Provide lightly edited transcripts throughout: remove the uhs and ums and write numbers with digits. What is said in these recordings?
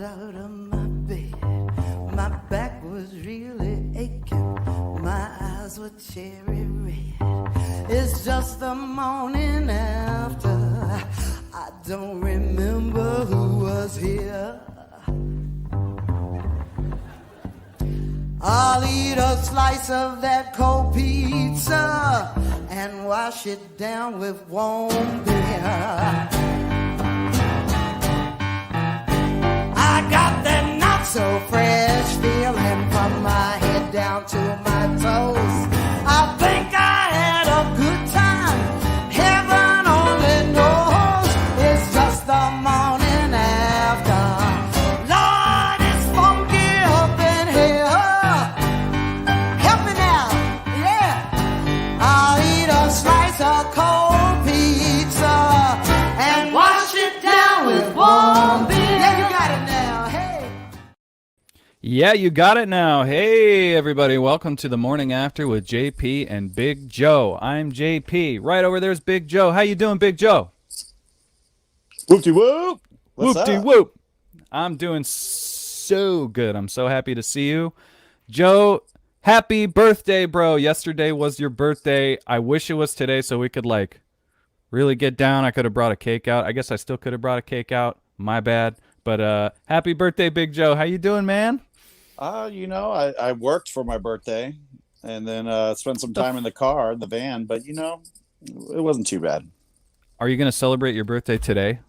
out of my bed. My back was really aching. My eyes were cherry red. It's just the morning after. I don't remember who was here. I'll eat a slice of that cold pizza and wash it down with warm beer. I got that not so fresh feeling from my head down to my toes. I think I had a good time. Heaven only knows. It's just the morning after. Lord, it's funky up in here. Help me now, yeah. I'll eat a slice of cold pizza and wash it down with warm beer. Yeah, you got it now, hey. Yeah, you got it now. Hey, everybody. Welcome to the Morning After with JP and Big Joe. I'm JP. Right over there's Big Joe. How you doing, Big Joe? Whoop-de-whoop. What's Whoop-de up? whoop. I'm doing so good. I'm so happy to see you. Joe, happy birthday, bro. Yesterday was your birthday. I wish it was today so we could, really get down. I could have brought a cake out. I guess I still could have brought a cake out. My bad. But happy birthday, Big Joe. How you doing, man? I worked for my birthday and then spent some time in the car, in the van, but, it wasn't too bad. Are you going to celebrate your birthday today?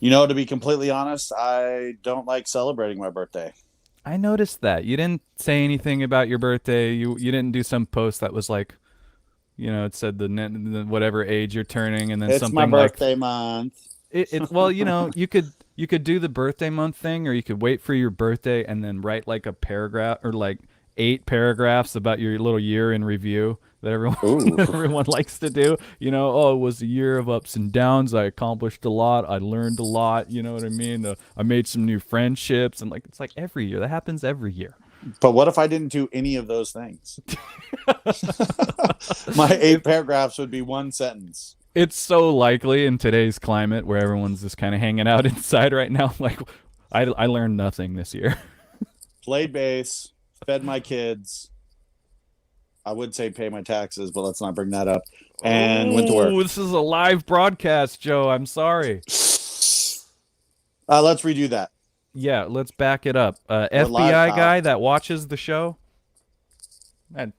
To be completely honest, I don't like celebrating my birthday. I noticed that. You didn't say anything about your birthday. You didn't do some post that was like, it said the whatever age you're turning, and then It's something my like birthday month. well, you could do the birthday month thing, or you could wait for your birthday and then write like a paragraph or like 8 paragraphs about your little year in review that everyone likes to do. It was a year of ups and downs. I accomplished a lot. I learned a lot. You know what I mean? I made some new friendships, and it's like every year. That happens every year. But what if I didn't do any of those things? My 8 paragraphs would be one sentence. It's so likely in today's climate where everyone's just kind of hanging out inside right now. Like, I learned nothing this year. Played bass, fed my kids. I would say pay my taxes, but let's not bring that up. And went to work. This is a live broadcast, Joe. I'm sorry. Let's redo that. Yeah, let's back it up. FBI live, guy that watches the show, man,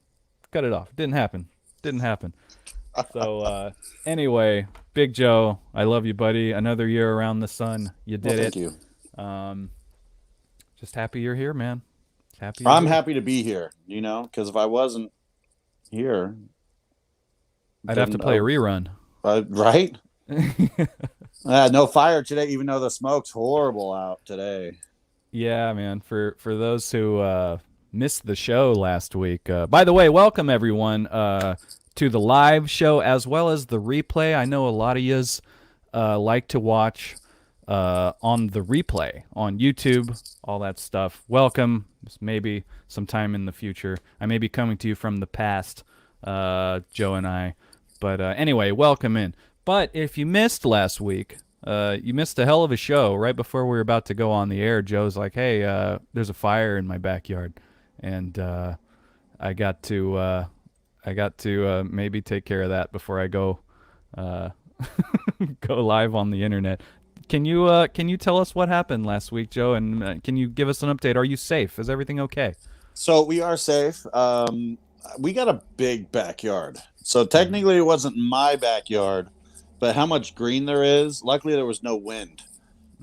cut it off. Didn't happen. So anyway, Big Joe, I love you, buddy. Another year around the sun. You did it. Thank you. Just happy you're here, man. I'm happy to be here, because if I wasn't here, I'd have to play a rerun. Right? No fire today, even though the smoke's horrible out today. Yeah, man. For those who missed the show last week, by the way, welcome everyone to the live show as well as the replay. I know a lot of yous like to watch on the replay on YouTube, all that stuff. Welcome. Maybe sometime in the future. I may be coming to you from the past, Joe and I. But anyway, welcome in. But if you missed last week, you missed a hell of a show. Right before we were about to go on the air, Joe's like, hey, there's a fire in my backyard. And I got to maybe take care of that before I go go live on the internet. Can you tell us what happened last week, Joe? And can you give us an update? Are you safe? Is everything okay? So we are safe. We got a big backyard. So technically it wasn't my backyard, but how much green there is. Luckily there was no wind,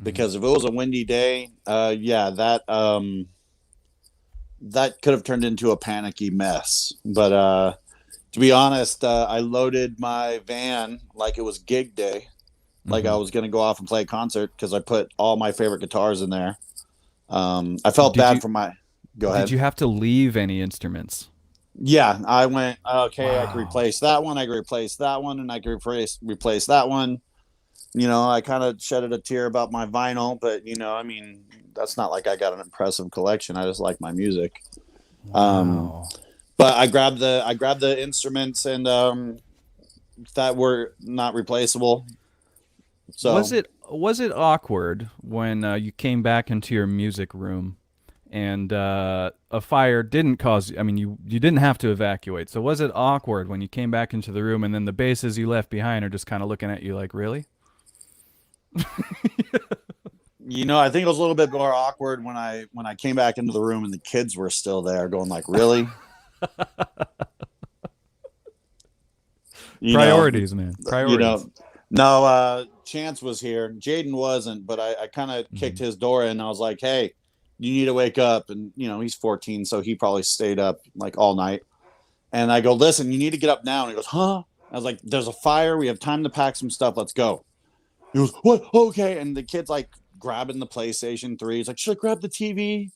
because if it was a windy day, that could have turned into a panicky mess. But to be honest, I loaded my van like it was gig day, like I was going to go off and play a concert, because I put all my favorite guitars in there. I felt bad for my... Go ahead. Did you have to leave any instruments? Yeah, I went, okay, Wow. I could replace that one, I could replace that one, and I could replace that one. I kind of shedded a tear about my vinyl, but, that's not like I got an impressive collection. I just like my music. Wow. But I grabbed the instruments and that were not replaceable. So Was it awkward when you came back into your music room and a fire didn't cause? I mean, you didn't have to evacuate. So was it awkward when you came back into the room and then the basses you left behind are just kind of looking at you like, really? I think it was a little bit more awkward when I came back into the room and the kids were still there, going like, "Really?" You know, Priorities, man. you Priorities. know. No, Chance was here. Jaden wasn't, but I kind of kicked his door in. And I was like, "Hey, you need to wake up." And he's 14, so he probably stayed up like all night. And I go, "Listen, you need to get up now." And he goes, "Huh?" I was like, "There's a fire. We have time to pack some stuff. Let's go." He goes, "What? Okay." And the kid's like grabbing the PlayStation 3. He's like, "Should I grab the TV?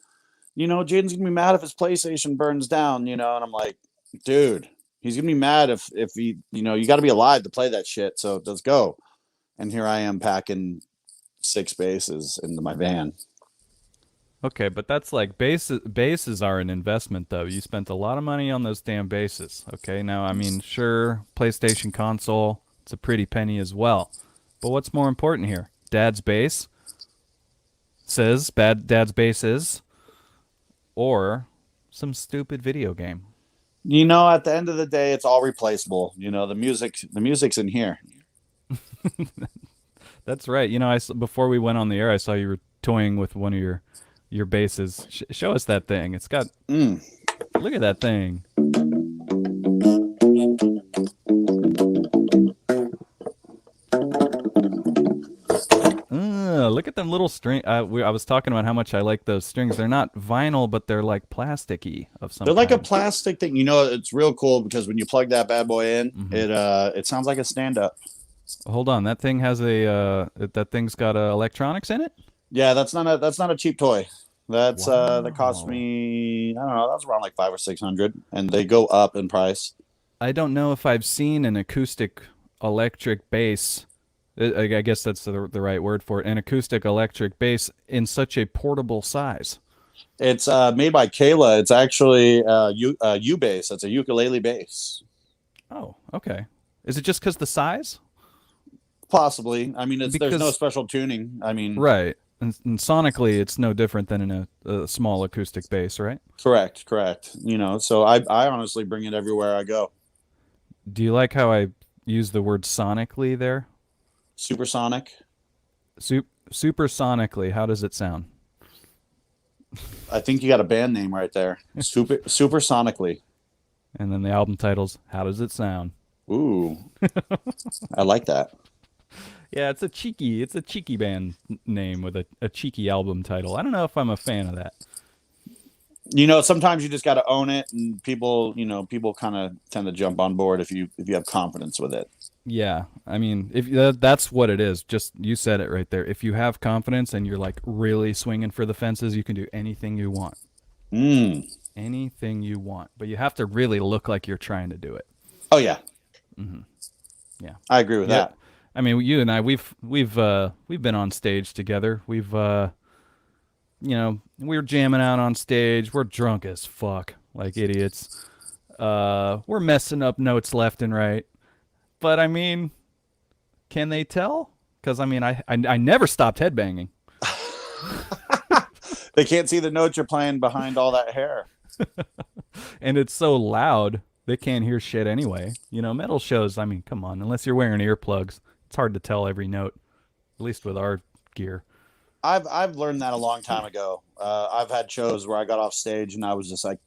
Jaden's gonna be mad if his PlayStation burns down." And I'm like, "Dude, he's gonna be mad if he, you got to be alive to play that shit. So let's go." And here I am packing 6 bases into my van. Okay, but that's like bases are an investment though. You spent a lot of money on those damn bases. Okay, now I mean, sure, PlayStation console, it's a pretty penny as well. But what's more important here? Dad's base says bad dad's base is or some stupid video game. At the end of the day, it's all replaceable. The music's in here. That's right. Before we went on the air, I saw you were toying with one of your bases. Show us that thing. It's got Mm. look at that thing. Look at them little string. I was talking about how much I like those strings. They're not vinyl, but they're like plasticky of some They're like a kind. plastic thing. It's real cool because when you plug that bad boy in, it sounds like a stand up. Hold on, that thing has that thing's got electronics in it. Yeah, that's not a cheap toy. That cost Wow. me, I don't know, that was around like 5 or 600, and they go up in price. I don't know if I've seen an acoustic electric bass. I guess that's the right word for it. An acoustic electric bass in such a portable size. It's made by Kayla. It's actually U bass. It's a ukulele bass. Oh, okay. Is it just because the size? Possibly. I mean, there's no Because special tuning. I mean, right, and sonically, it's no different than in a small acoustic bass, right? correct. So I honestly bring it everywhere I go. Do you like how I use the word sonically there? Supersonic. Supersonically, how does it sound? I think you got a band name right there. Supersonically. And then the album titles, how does it sound? Ooh, I like that. Yeah, it's a cheeky band name with a cheeky album title. I don't know if I'm a fan of that. Sometimes you just got to own it, and people kind of tend to jump on board if you have confidence with it. Yeah, I mean, if that's what it is. Just you said it right there. If you have confidence and you're like really swinging for the fences, you can do anything you want. Mm. Anything you want, but you have to really look like you're trying to do it. Oh yeah, Yeah. I agree with Yeah. that. I mean, you and I, we've been on stage together. We're jamming out on stage. We're drunk as fuck, like idiots. We're messing up notes left and right. But I mean, can they tell? Because I mean, I never stopped headbanging, They can't see the notes you're playing behind all that hair. and it's so loud they can't hear shit anyway. Metal shows. I mean, come on, unless you're wearing earplugs, it's hard to tell every note. At least with our gear. I've learned that a long time ago. I've had shows where I got off stage and I was just like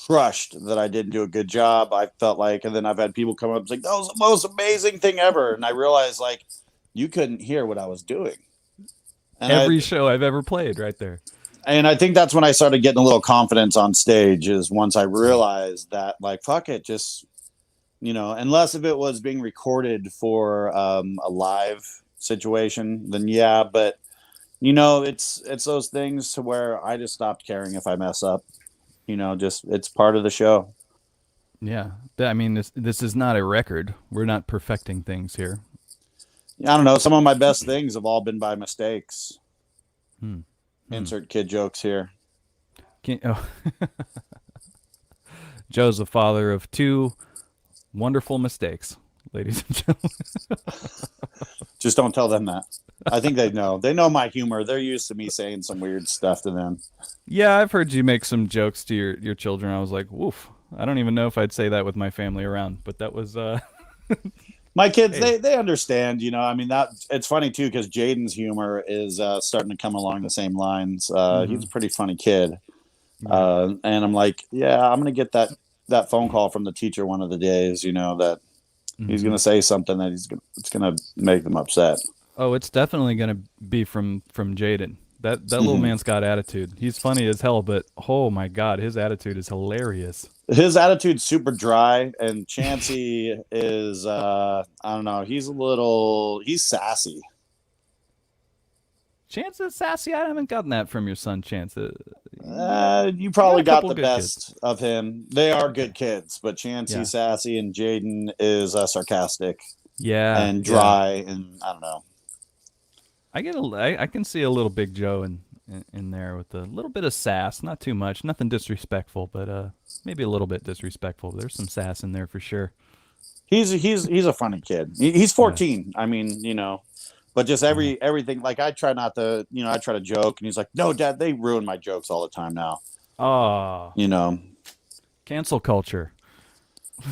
crushed that I didn't do a good job. I felt like, and then I've had people come up and say, "That was the most amazing thing ever," and I realized like you couldn't hear what I was doing. And Every show I've ever played, right there. I think that's when I started getting a little confidence on stage. Is once I realized that like fuck it, just unless if it was being recorded for a live situation, then yeah, but. It's those things to where I just stopped caring if I mess up. Just it's part of the show. Yeah, I mean, this is not a record. We're not perfecting things here. I don't know. Some of my best things have all been by mistakes. Hmm. Insert kid jokes here. Oh. Joe's the father of two wonderful mistakes, ladies and gentlemen. Just don't tell them that. I think they know. They know my humor. They're used to me saying some weird stuff to them. Yeah, I've heard you make some jokes to your children. I was like, woof. I don't even know if I'd say that with my family around, but that was My kids, Hey. they understand. I mean, that it's funny too because Jaden's humor is starting to come along the same lines. He's a pretty funny kid, and I'm like, yeah, I'm gonna get that phone call from the teacher one of the days. That he's gonna say something that it's gonna make them upset. Oh, it's definitely gonna be from Jaden. That little man's got attitude. He's funny as hell, but oh my god, his attitude is hilarious. His attitude's super dry, and Chansey is I don't know, he's sassy. Chance is sassy. I haven't gotten that from your son, Chance. You probably a got couple the good best of him. They are good kids, but Chansey's Yeah. sassy and Jaden is sarcastic Yeah, and dry, and I don't know. I can see a little Big Joe in there with a little bit of sass, not too much, nothing disrespectful, but maybe a little bit disrespectful. There's some sass in there for sure. He's a funny kid. He's 14. I mean, but just everything. Like I try not to, I try to joke, and he's like, "No, Dad, they ruin my jokes all the time now." Oh, cancel culture.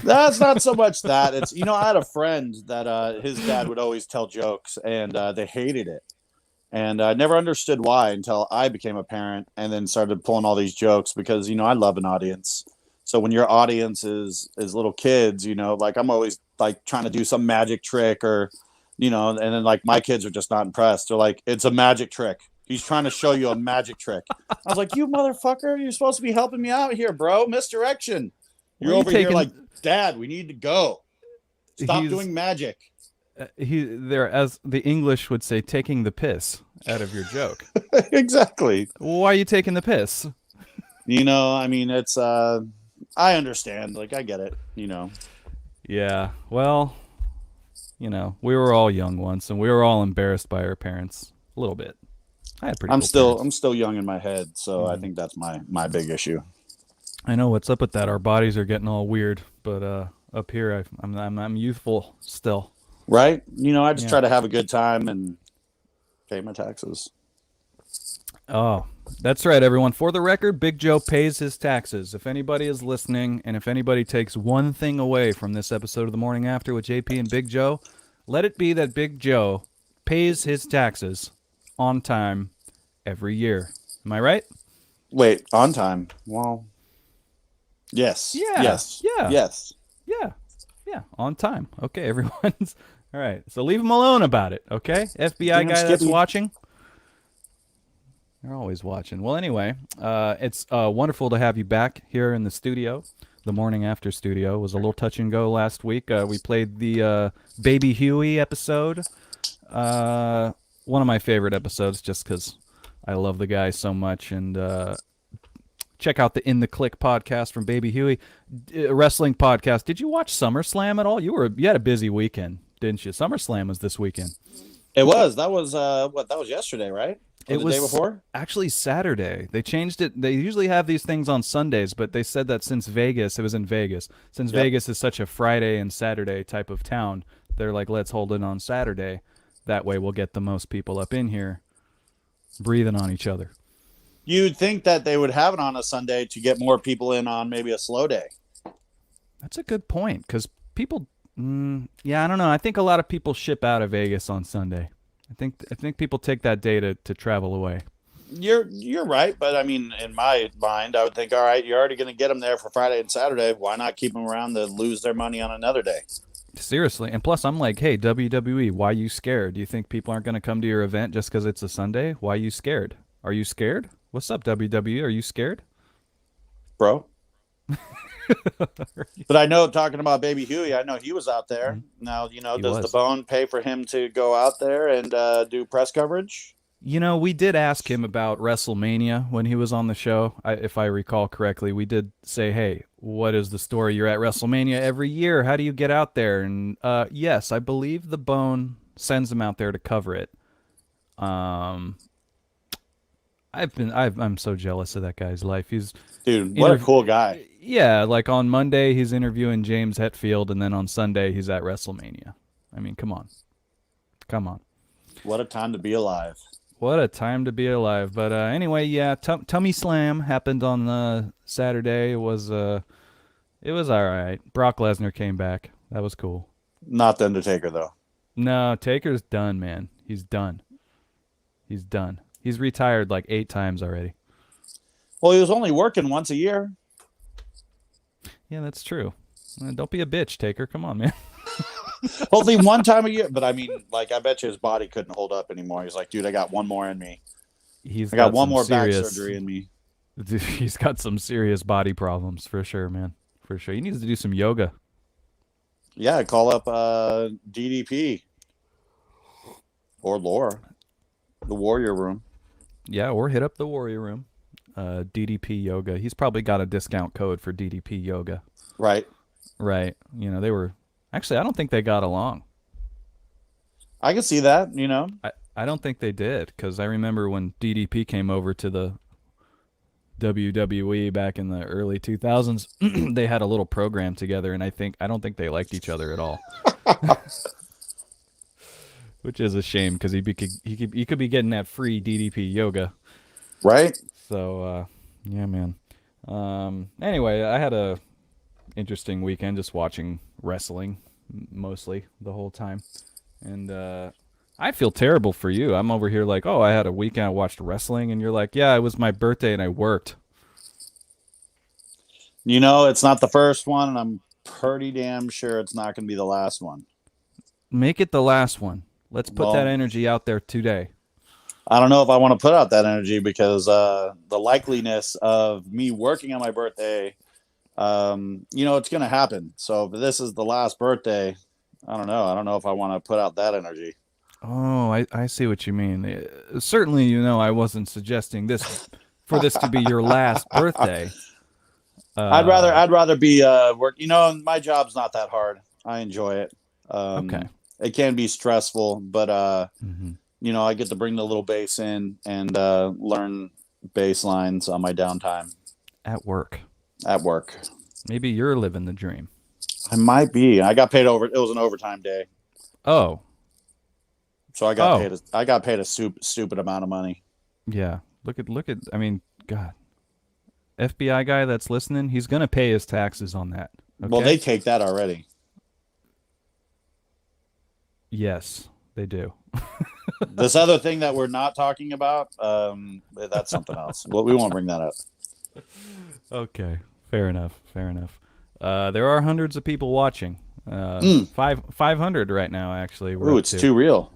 That's not so much that. It's I had a friend that his dad would always tell jokes, and they hated it. And I never understood why until I became a parent and then started pulling all these jokes because I love an audience. So when your audience is little kids, like I'm always like trying to do some magic trick or and then like my kids are just not impressed. They're like, it's a magic trick. He's trying to show you a magic trick. I was like, you motherfucker, you're supposed to be helping me out here, bro. Misdirection. You're over here like, Dad, we need to go. Stop doing magic. They're, as the English would say, taking the piss out of your joke. Exactly. Why are you taking the piss? I mean, it's I understand. Like I get it, Yeah. Well, we were all young once and we were all embarrassed by our parents a little bit. I had pretty I'm parents. still young in my head, so I think that's my big issue. I know what's up with that. Our bodies are getting all weird, but up here I'm youthful still. Right? I just try to have a good time and pay my taxes. Oh, that's right, everyone. For the record, Big Joe pays his taxes. If anybody is listening, and if anybody takes one thing away from this episode of The Morning After with JP and Big Joe, let it be that Big Joe pays his taxes on time every year. Am I right? Wait, on time? Well, yes. Yeah. Yes. Yeah. Yes. Yeah. Yeah. On time. Okay, everyone's... All right, so leave him alone about it, okay? FBI guy that's watching. They're always watching. Well, anyway, it's wonderful to have you back here in the studio. The Morning After studio was a little touch and go last week. We played the Baby Huey episode. One of my favorite episodes just because I love the guy so much. And check out the In the Click podcast from Baby Huey. Wrestling podcast. Did you watch SummerSlam at all? You had a busy weekend, didn't you? SummerSlam was this weekend. It was. That was that was yesterday, right? Or it the was day before? Actually Saturday. They changed it. They usually have these things on Sundays, but they said that since Vegas, it was in Vegas. Since Vegas is such a Friday and Saturday type of town, they're like, let's hold it on Saturday. That way we'll get the most people up in here breathing on each other. You'd think that they would have it on a Sunday to get more people in on maybe a slow day. That's a good point because people, I don't know. I think a lot of people ship out of Vegas on Sunday. I think people take that day to travel away. You're right, but I mean, in my mind, I would think, all right, you're already going to get them there for Friday and Saturday. Why not keep them around to lose their money on another day? Seriously, and plus, I'm like, hey, WWE, why you scared? Do you think people aren't going to come to your event just because it's a Sunday? Why you scared? Are you scared? What's up, WWE? Are you scared, bro? But I know, talking about Baby Huey, I know he was out there. Now, does the Bone pay for him to go out there and do press coverage? We did ask him about WrestleMania when he was on the show. If I recall correctly, we did say, hey, what is the story? You're at WrestleMania every year. How do you get out there? And yes, I believe the Bone sends him out there to cover it. I'm so jealous of that guy's life. Dude, what a cool guy. Yeah, like on Monday he's interviewing James Hetfield, and then on Sunday he's at WrestleMania. I mean, come on. Come on. What a time to be alive. What a time to be alive. But anyway, yeah, Tummy Slam happened on Saturday. It was all right. Brock Lesnar came back. That was cool. Not the Undertaker, though. No, Taker's done, man. He's done. He's done. He's retired like 8 times already. Well, he was only working once a year. Yeah, that's true. Don't be a bitch, Taker. Come on, man. Only one time a year. But I mean, like, I bet you his body couldn't hold up anymore. He's like, dude, I got one more in me. I got one more back surgery in me. Dude, he's got some serious body problems for sure, man. For sure. He needs to do some yoga. Yeah, call up DDP or Laura, the Warrior Room. Yeah, or hit up the Warrior Room. DDP Yoga. He's probably got a discount code for DDP Yoga. Right. Right. You know, they were... Actually, I don't think they got along. I can see that, you know. I don't think they did, because I remember when DDP came over to the WWE back in the early 2000s, they had a little program together, and I don't think they liked each other at all. Which is a shame, because he could be getting that free DDP Yoga. Right? So, yeah, man. Anyway, I had a interesting weekend just watching wrestling mostly the whole time. And I feel terrible for you. I'm over here like, oh, I had a weekend, I watched wrestling, and you're like, yeah, it was my birthday and I worked. You know, it's not the first one, and I'm pretty damn sure it's not going to be the last one. Make it the last one. Let's put that energy out there today. I don't know if I want to put out that energy because the likeliness of me working on my birthday, you know, it's going to happen. So if this is the last birthday, I don't know. I don't know if I want to put out that energy. Oh, I see what you mean. Certainly, you know, I wasn't suggesting this for this to be your last birthday. I'd rather be work. You know, my job's not that hard. I enjoy it. Okay. It can be stressful, but you know, I get to bring the little bass in and learn bass lines on my downtime. At work. At work. Maybe you're living the dream. I might be. I got paid over. It was an overtime day. Oh. So I got paid. I got paid a stupid amount of money. Yeah. Look at. I mean, God. FBI guy that's listening, he's gonna pay his taxes on that. Okay? Well, they take that already. Yes, they do. This other thing that we're not talking about, that's something else. Well, we won't bring that up. Okay, fair enough. Fair enough. There are hundreds of people watching. 500 right now, actually. Ooh, it's too real.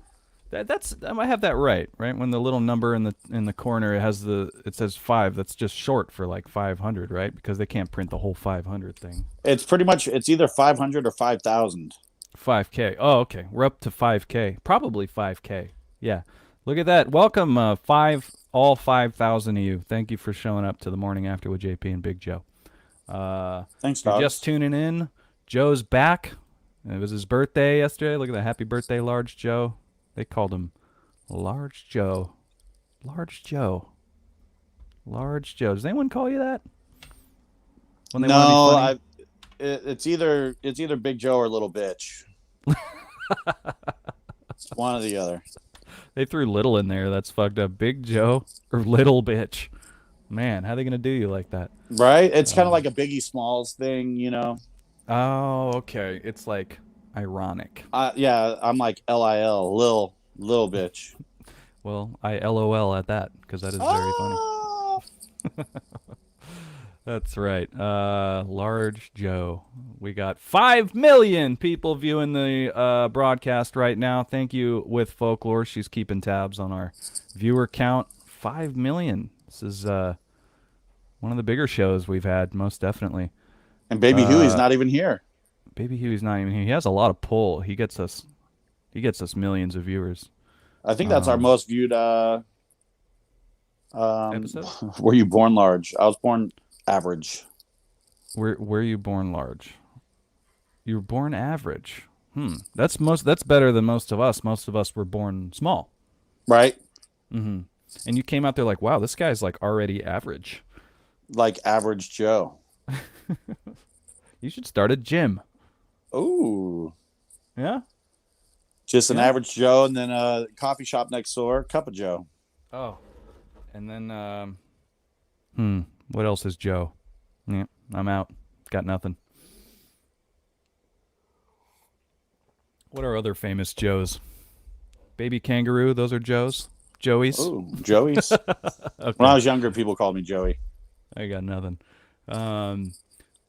That's I have that right. When the little number in the corner it says 5. That's just short for like 500, right? Because they can't print the whole 500 thing. It's pretty much either 500 or 5,000. 5K. Oh, okay. We're up to 5K. Probably 5K. Yeah. Look at that. Welcome, all 5,000 of you. Thank you for showing up to the Morning After with JP and Big Joe. Thanks, You're Doc. just tuning in. Joe's back. It was his birthday yesterday. Look at that. Happy birthday, Large Joe. They called him Large Joe. Large Joe. Large Joe. Does anyone call you that? When they want to be funny? It's either Big Joe or Little Bitch. It's one or the other. They threw little in there. That's fucked up. Big Joe or Little Bitch. Man, how are they going to do you like that? Right? It's kind of like a Biggie Smalls thing, you know? Oh, okay. It's like ironic. Yeah, I'm like LIL, Lil Bitch. Well, I LOL at that because that is very funny. That's right. Large Joe. We got 5 million people viewing the broadcast right now. Thank you, With Folklore. She's keeping tabs on our viewer count. 5 million. This is one of the bigger shows we've had, most definitely. And Baby Huey's not even here. Baby Huey's not even here. He has a lot of pull. He gets us millions of viewers. I think that's our most viewed episode. Were you born large? I was born average. Were you born large? You were born average. That's better than most of us. Most of us were born small. Right? Mm-hmm. And you came out there like, wow, this guy's like already average. Like Average Joe. You should start a gym. Ooh. Yeah? Just an Yeah. average Joe, and then a coffee shop next door, Cup of Joe. Oh, and then what else is Joe? Yeah, I'm out. Got nothing. What are other famous Joes? Baby Kangaroo, those are Joes. Joey's. Oh, Joey's. Okay, When I was younger, people called me Joey. I got nothing. Um,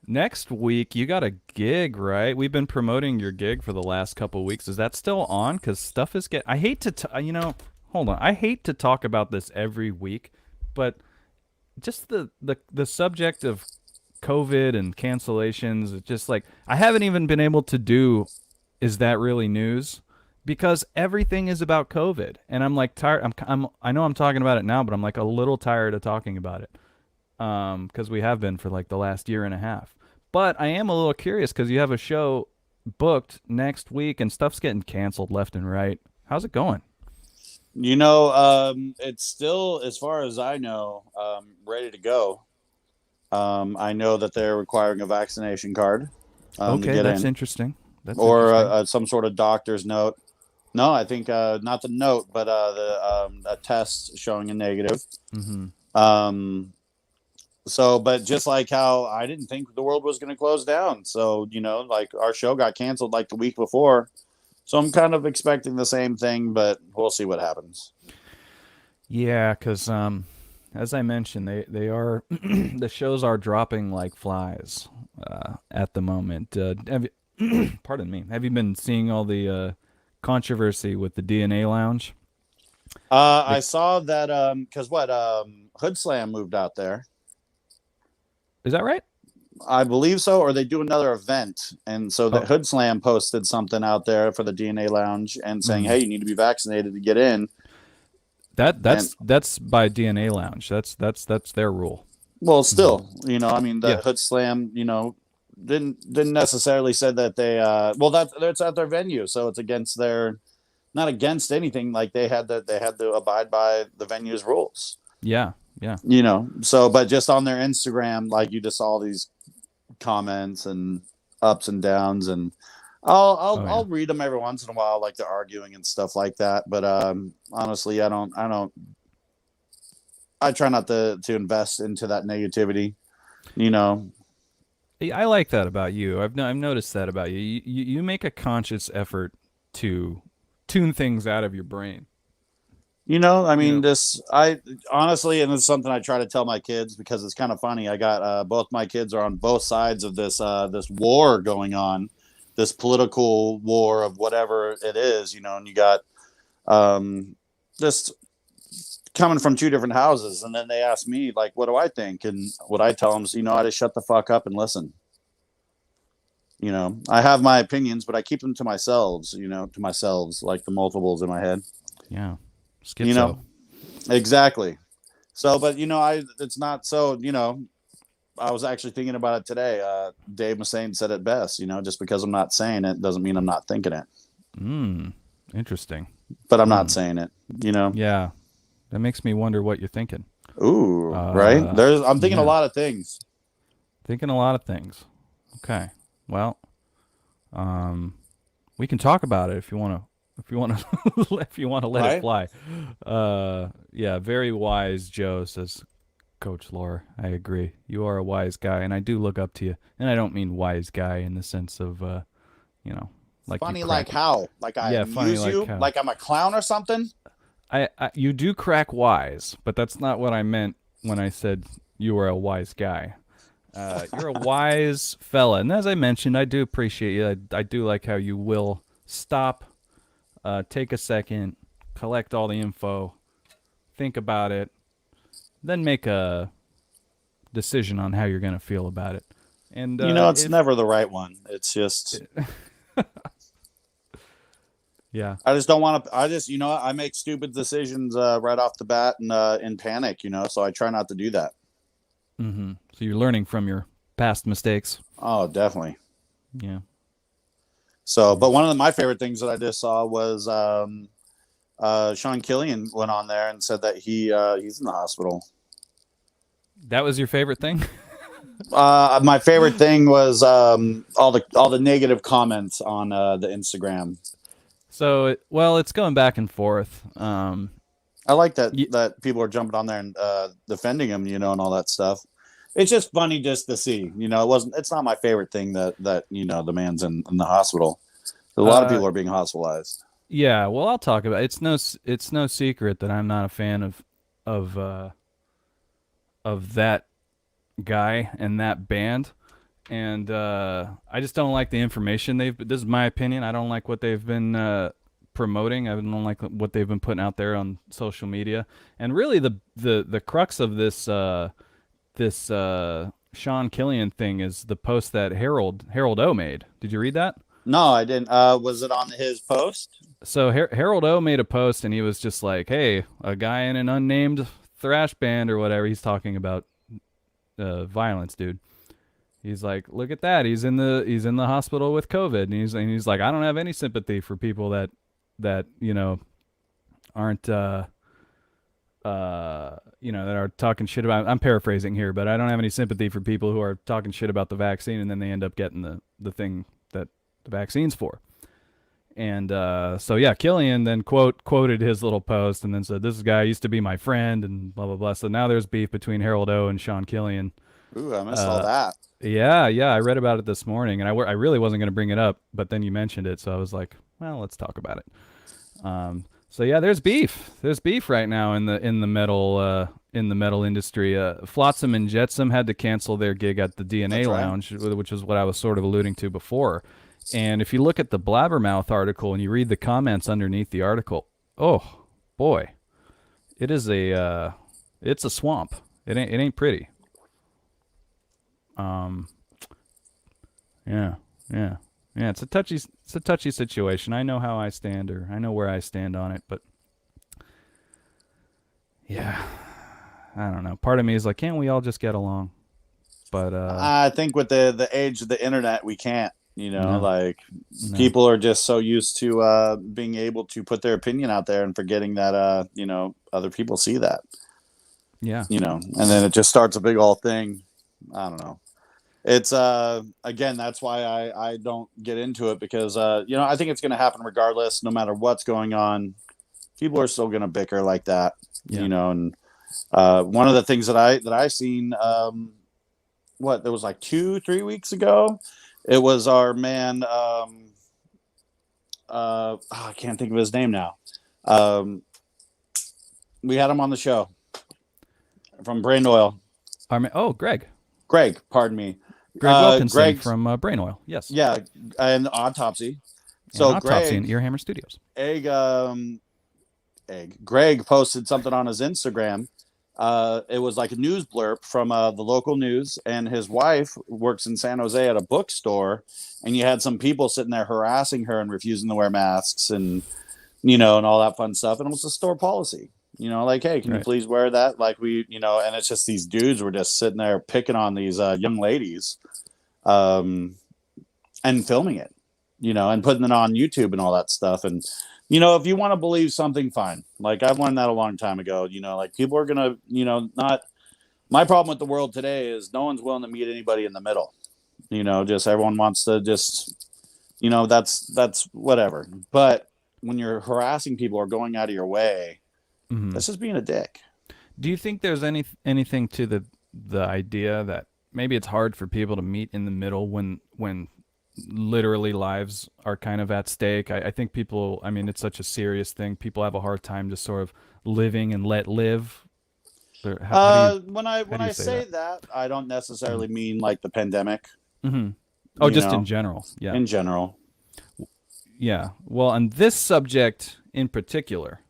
Next week you got a gig, right? We've been promoting your gig for the last couple weeks. Is that still on? Because stuff is I hate to, hold on. I hate to talk about this every week, but just the subject of COVID and cancellations, it's just like I haven't even been able to do. Is that really news? Because everything is about COVID, and I'm like tired. I know I'm talking about it now, but I'm like a little tired of talking about it. Because we have been for like the last year and a half. But I am a little curious because you have a show booked next week and stuff's getting canceled left and right. How's it going? It's still, as far as I know, ready to go. I know that they're requiring a vaccination card to Okay, get that's in, interesting. That's or interesting. some sort of doctor's note. No, I think not the note, but a test showing a negative. Mm-hmm. So, but just like how I didn't think the world was going to close down. So, like our show got canceled like the week before. So I'm kind of expecting the same thing, but we'll see what happens. Yeah, because as I mentioned, they are the shows are dropping like flies at the moment. Pardon me. Have you been seeing all the controversy with the DNA Lounge? I saw that because Hood Slam moved out there. Is that right? I believe so, or they do another event, and so that Hood Slam posted something out there for the DNA Lounge and saying, "Hey, you need to be vaccinated to get in." That's by DNA Lounge. That's their rule. Well, still, I mean, the Yeah. Hood Slam, didn't necessarily said that they that's at their venue, so it's against their, not against anything. Like they had to abide by the venue's rules. Yeah. Yeah. So but just on their Instagram, like you just saw these comments and ups and downs, and I'll read them every once in a while, like they're arguing and stuff like that. But honestly, I try not to invest into that negativity. I like that about you. I've noticed that about you. You make a conscious effort to tune things out of your brain. I mean, I honestly, and it's something I try to tell my kids because it's kind of funny. I got both my kids are on both sides of this war going on, this political war of whatever it is, and you got just coming from two different houses, and then they ask me like, what do I think? And what I tell them is, I just shut the fuck up and listen. I have my opinions, but I keep them to myself, like the multiples in my head. Yeah. Schizo. Exactly. So, but it's not so, I was actually thinking about it today. Dave Mustaine said it best, just because I'm not saying it doesn't mean I'm not thinking it. Interesting. But I'm not saying it, Yeah. That makes me wonder what you're thinking. Ooh, right. I'm thinking a lot of things. Thinking a lot of things. Okay. Well, we can talk about it if you want to. If you want to let it fly. Yeah, very wise, Joe, says Coach Laura. I agree. You are a wise guy, and I do look up to you. And I don't mean wise guy in the sense of, like funny, like how? Like I amuse you? Like I'm a clown or something? You do crack wise, but that's not what I meant when I said you were a wise guy. You're a wise fella, and as I mentioned, I do appreciate you. I do like how you will stop. Take a second, collect all the info, think about it, then make a decision on how you're going to feel about it. And it's never the right one. It's just yeah. I just don't want to. I make stupid decisions right off the bat and in panic. So I try not to do that. Mm-hmm. So you're learning from your past mistakes. Oh, definitely. Yeah. So, but one of my favorite things that I just saw was Sean Killian went on there and said that he's in the hospital. That was your favorite thing? My favorite thing was all the negative comments on the Instagram. So, well, it's going back and forth. I like that Y- that people are jumping on there and defending him, and all that stuff. It's just funny just to see, it's not my favorite thing that the man's in the hospital. A lot of uh, people are being hospitalized. yeah. Well, I'll talk about it. It's no secret that I'm not a fan of uh, of that guy and that band, and I just don't like the information they've. This is my opinion. I don't like what they've been promoting. I don't like what they've been putting out there on social media. And really, the crux of this Sean Killian thing is the post that Harold O made. Did you read that? No, I didn't. Was it on his post? So Harold O made a post and he was just like, "Hey, a guy in an unnamed thrash band or whatever." He's talking about violence, dude. He's like, "Look at that. He's in the hospital with COVID." And he's like, "I don't have any sympathy for people that aren't that are talking shit about." I'm paraphrasing here, but I don't have any sympathy for people who are talking shit about the vaccine and then they end up getting the thing that the vaccine's for. And so yeah, Killian then quoted his little post and then said, "This guy used to be my friend," and blah blah blah. So now there's beef between Harold O and Sean Killian. Ooh, I missed all Uh, that. yeah, I read about it this morning, and I really wasn't going to bring it up, but then you mentioned it, so I was like, well, let's talk about it. So yeah, there's beef. There's beef right now in the metal industry. Flotsam and Jetsam had to cancel their gig at the DNA That's right. Lounge, which is what I was sort of alluding to before. And if you look at the Blabbermouth article and you read the comments underneath the article, oh boy, it's a swamp. It ain't pretty. Um, yeah, yeah, yeah. It's a touchy situation. I know how I stand, or I know where I stand on it, but yeah, I don't know. Part of me is like, can't we all just get along? But I think with the age of the internet, we can't. no, Like no, people are just so used to being able to put their opinion out there and forgetting that other people see that. yeah, And then it just starts a big old thing. I don't know. It's again, that's why I don't get into it because I think it's going to happen regardless, no matter what's going on. People are still going to bicker like that, yeah. And one of the things that I seen, there was like 2-3 weeks ago, it was our man. I can't think of his name now. We had him on the show from Brain Oil. Greg Pardon me. Wilkinson Greg, from Brain Oil. Yes, yeah, and Autopsy. and So Autopsy in Greg, Earhammer Studios. Greg posted something on his Instagram. It was like a news blurb from the local news, and his wife works in San Jose at a bookstore, and you had some people sitting there harassing her and refusing to wear masks, and and all that fun stuff. And it was a store policy, like, hey, can you Right. please wear that? Like and it's just these dudes were just sitting there picking on these young ladies, and filming it, and putting it on YouTube and all that stuff. And if you want to believe something, fine. Like I've learned that a long time ago. Like people are gonna, not. My problem with the world today is no one's willing to meet anybody in the middle. Just everyone wants to just, that's whatever. But when you're harassing people or going out of your way, Mhm. that's just being a dick. Do you think there's anything to the idea that maybe it's hard for people to meet in the middle when literally lives are kind of at stake? I think people. I mean, it's such a serious thing. People have a hard time just sort of living and let live. How When I do you say say that? that, I don't necessarily mean like the pandemic. Mm-hmm. Oh, You just in know, general. Yeah. in general. Yeah. Well, on this subject in particular,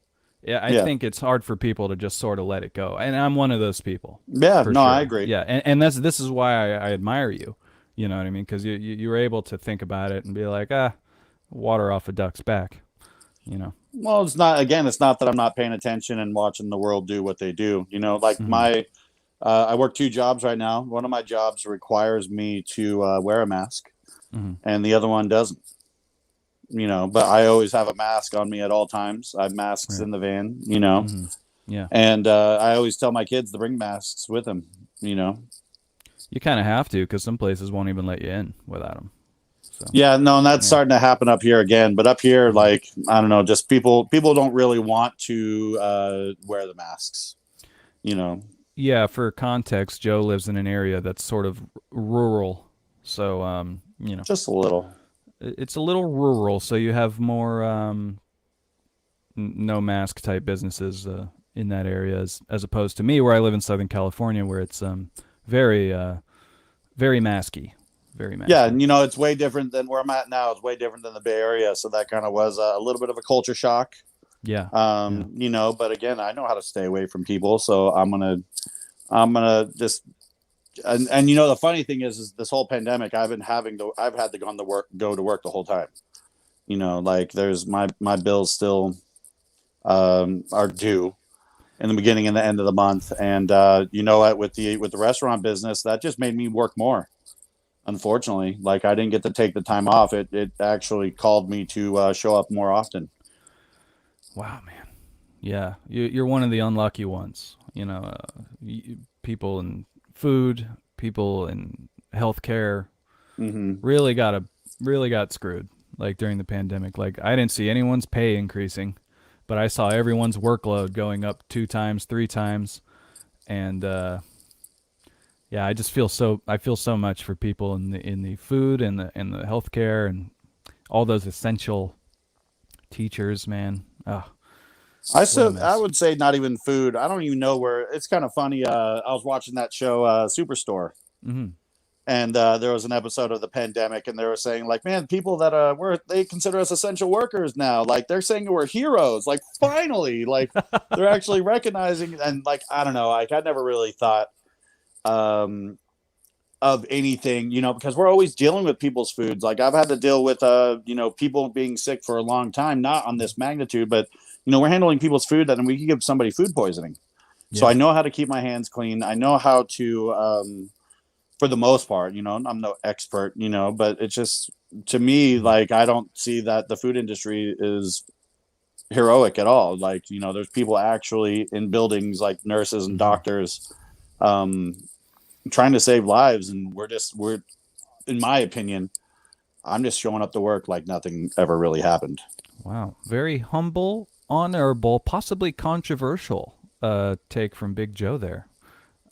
yeah, I Yeah, think it's hard for people to just sort of let it go. And I'm one of those people yeah. for No, I sure. agree. Yeah. And this is why I admire you. You know what I mean? Because you're able to think about it and be like, water off a duck's back. You know? Well, it's not. Again, it's not that I'm not paying attention and watching the world do what they do. Like Hmm. I work 2 jobs right now. One of my jobs requires me to wear a mask, Hmm. and the other one doesn't. But I always have a mask on me at all times. I have masks Right. in the van. Hmm. Yeah. And I always tell my kids to bring masks with them. You kind of have to because some places won't even let you in without them. Yeah, no, and that's Yeah. starting to happen up here again. But up here, like, I don't know, just people don't really want to wear the masks. You know, Yeah, for context, Joe lives in an area that's sort of rural. So, just a little. it's a little rural, so you have more no mask type businesses in that area as opposed to me where I live in Southern California where it's very very masky, very Yeah, masky. and it's way different than where I'm at now. It's way different than the Bay Area, so that kind of was a little bit of a culture shock. Yeah. Yeah. But again, I know how to stay away from people, so I'm gonna just and the funny thing is this whole pandemic, I've had to go to work the whole time. Like there's my bills still are due in the beginning and the end of the month, and what, with the restaurant business, that just made me work more. Unfortunately, like I didn't get to take the time off. It actually called me to show up more often. Wow, man. Yeah, you're one of the unlucky ones. People in food, people in healthcare Hmm. really got screwed. Like during the pandemic, like I didn't see anyone's pay increasing, but I saw everyone's workload going up 2 times, 3 times, and yeah, I feel so much for people in the food and the healthcare and all those essential teachers, man. Oh, what a I mess. would say not even food. I don't even know where. It's kind of funny. I was watching that show, Superstore, Hmm. and there was an episode of the pandemic, and they were saying like, man, people that they consider us essential workers now. Like they're saying we're heroes. Like finally, like they're actually recognizing. And like I don't know. Like I never really thought um, of anything, because we're always dealing with people's foods. Like I've had to deal with people being sick for a long time, not on this magnitude, but we're handling people's food and we can give somebody food poisoning. So Yeah. I know how to keep my hands clean. I know how to for the most part, I'm no expert, but it's just to me, like I don't see that the food industry is heroic at all. Like, there's people actually in buildings like nurses and Hmm. doctors um trying to save lives, and we're in my opinion, I'm just showing up to work like nothing ever really happened. Wow. Very humble, honorable, possibly controversial take from Big Joe there.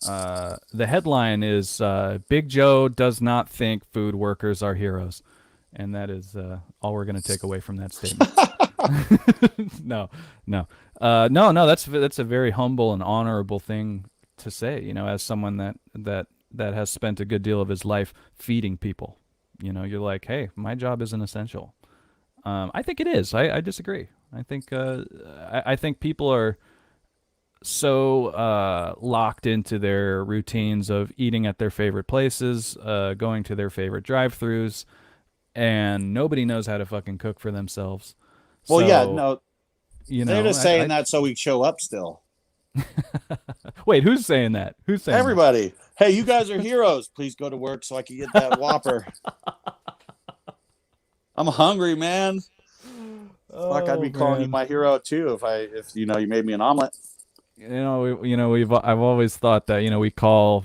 The headline is Big Joe does not think food workers are heroes. And that is all we're going to take away from that statement. No, no. No, that's a very humble and honorable thing to say, as someone that has spent a good deal of his life feeding people. You're like, hey, my job isn't essential. I think it is. I disagree. I think people are so locked into their routines of eating at their favorite places, going to their favorite drive-throughs, and nobody knows how to fucking cook for themselves. Well, yeah, So, no, they're just saying I that so we show up still. wait, who's saying that? Who's saying that? Everybody, hey, you guys are heroes. Please go to work so I can get that Whopper. I'm hungry, man. Fuck, I'd Oh be calling you man. my hero too if you made me an omelet. I've always thought that, we call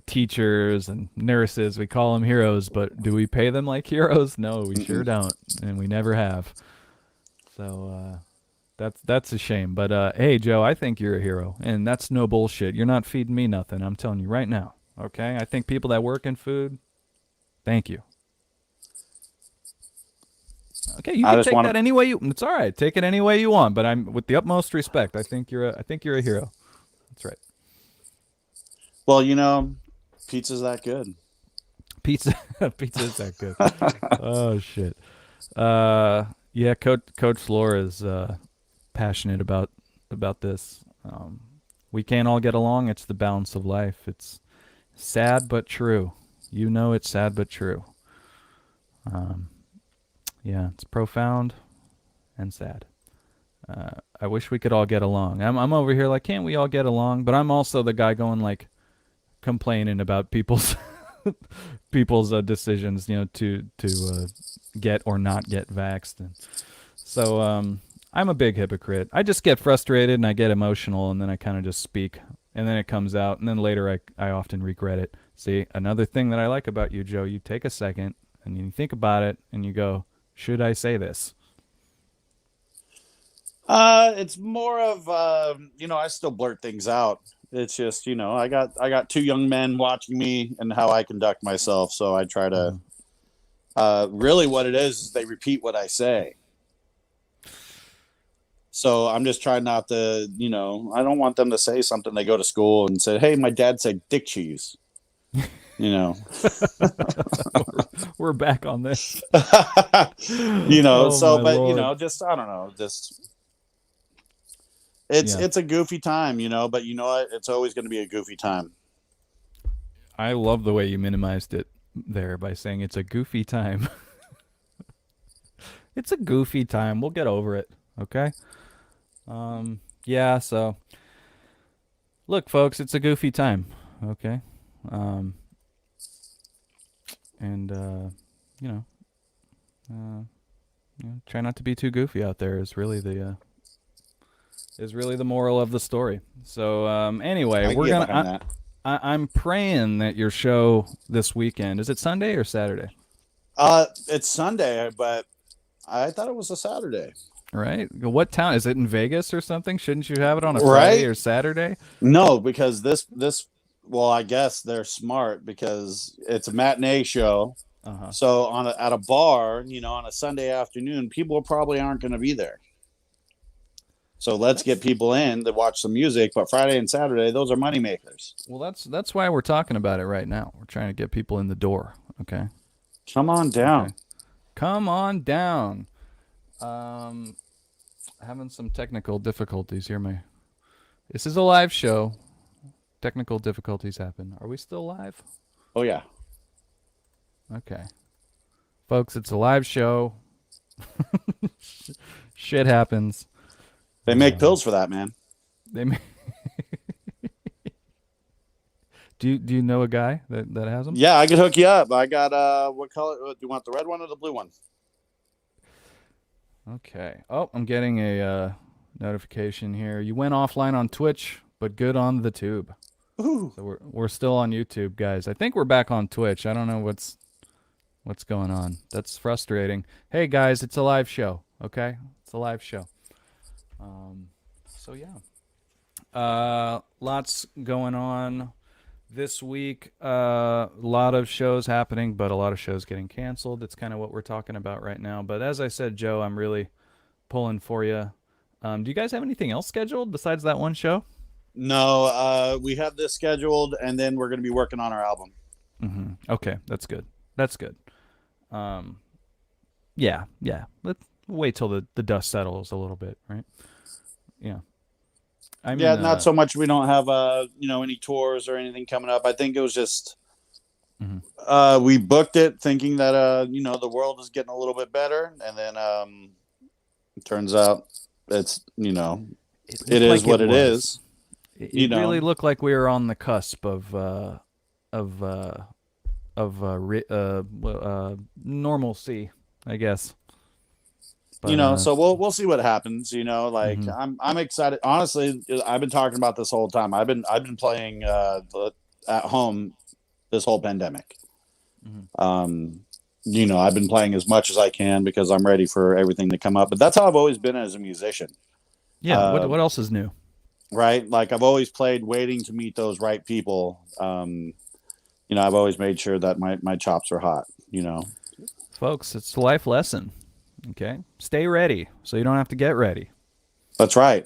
teachers and nurses, we call them heroes, but do we pay them like heroes? No, we sure Mm-mm. don't, and we never have. So that's a shame. But hey, Joe, I think you're a hero, and that's no bullshit. You're not feeding me nothing. I'm telling you right now. Okay, I think people that work in food, thank you. Okay, you I can just take want that to. any way you. It's all right. Take it any way you want. But I'm with the utmost respect. I think you're a hero. That's right. Well, pizza's that good. Pizza, pizza is that good. Oh shit. Yeah, Coach Flora is passionate about this. We can't all get along. It's the balance of life. It's sad but true. It's sad but true. Um, yeah, it's profound and sad. I wish we could all get along. I'm over here like, can't we all get along? But I'm also the guy going like complaining about people's people's decisions, to get or not get vaxxed. And so I'm a big hypocrite. I just get frustrated and I get emotional, and then I kind of just speak, and then it comes out, and then later I often regret it. See, another thing that I like about you, Joe, you take a second and you think about it and you go, should I say this? It's more of I still blurt things out. It's just, I got two young men watching me and how I conduct myself, so I try to really what it is they repeat what I say. So I'm just trying not to, I don't want them to say something. They go to school and say, "Hey, my dad said dick cheese." We're back on this. So, my but Lord. just I don't know, just it's a goofy time, but you know what? It's always going to be a goofy time. I love the way you minimized it there by saying it's a goofy time. It's a goofy time. We'll get over it. Okay. Yeah. So, look, folks, it's a goofy time. Okay. And you know, try not to be too goofy out there. Is really the moral of the story. So, anyway, I can we're get gonna. behind that. I'm praying that your show this weekend, is it Sunday or Saturday? It's Sunday, but I thought it was a Saturday. Right. What town is it, in Vegas or something? Shouldn't you have it on a Friday Right? or Saturday? No, because this well, I guess they're smart because it's a matinee show. Uh-huh. So at a bar, on a Sunday afternoon, people probably aren't going to be there. So let's get people in to watch some music. But Friday and Saturday, those are money makers. Well, that's why we're talking about it right now. We're trying to get people in the door. Okay. Come on down. Okay. Come on down. Having some technical difficulties here. This is a live show. Technical difficulties happen. Are we still live? Oh yeah. Okay. Folks, it's a live show. Shit happens. They make pills for that, man. They may... Do you know a guy that has them? Yeah, I could hook you up. I got what color? Do you want the red one or the blue one? Okay. Oh, I'm getting a notification here. You went offline on Twitch, but good on the tube. Ooh. So we're still on YouTube, guys. I think we're back on Twitch. I don't know what's going on. That's frustrating. Hey guys, it's a live show. Okay, it's a live show. So yeah, lots going on this week. A lot of shows happening, but a lot of shows getting canceled. It's kind of what we're talking about right now. But as I said, Joe, I'm really pulling for you. Do you guys have anything else scheduled besides that one show? No, we have this scheduled, and then we're going to be working on our album. Mm-hmm. Okay, that's good. That's good. Yeah. Let's wait till the dust settles a little bit, right? Yeah. I mean, Not so much. We don't have any tours or anything coming up. I think it was just we booked it thinking that the world is getting a little bit better, and then it turns out it's it is what it is. It really looked like we were on the cusp of normalcy, I guess. But, so we'll see what happens. I'm excited. Honestly, I've been talking about this whole time. I've been playing at home this whole pandemic. Mm-hmm. I've been playing as much as I can because I'm ready for everything to come up. But that's how I've always been as a musician. Yeah. What else is new? Right. Like I've always played waiting to meet those right people. I've always made sure that my chops are hot, Folks, it's a life lesson. Okay. Stay ready so you don't have to get ready. That's right.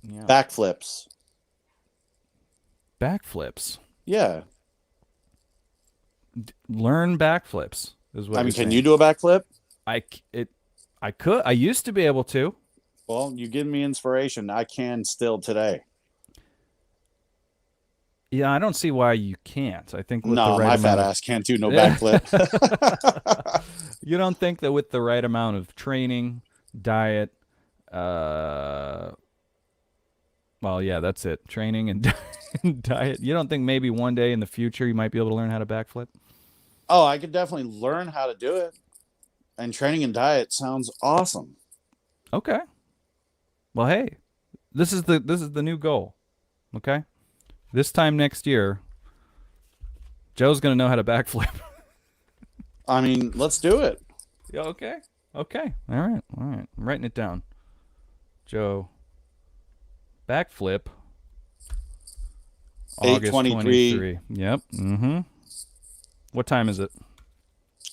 Yeah. Backflips. Backflips. Yeah. Learn backflips is what can saying. You do a backflip? I could. I used to be able to. Well, you give me inspiration. I can still today. Yeah, I don't see why you can't. I think with no, the right my fat ass can't do no backflip. You don't think that with the right amount of training, diet, well, yeah, that's it. Training and diet. You don't think maybe one day in the future you might be able to learn how to backflip? Oh, I could definitely learn how to do it. And training and diet sounds awesome. Okay. Well, hey, this is the new goal. Okay? This time next year, Joe's going to know how to backflip. I mean, let's do it. Yeah, okay. Okay. All right. All right. I'm writing it down. Joe, backflip, August 8:23. 23. Yep. Mm-hmm. What time is it?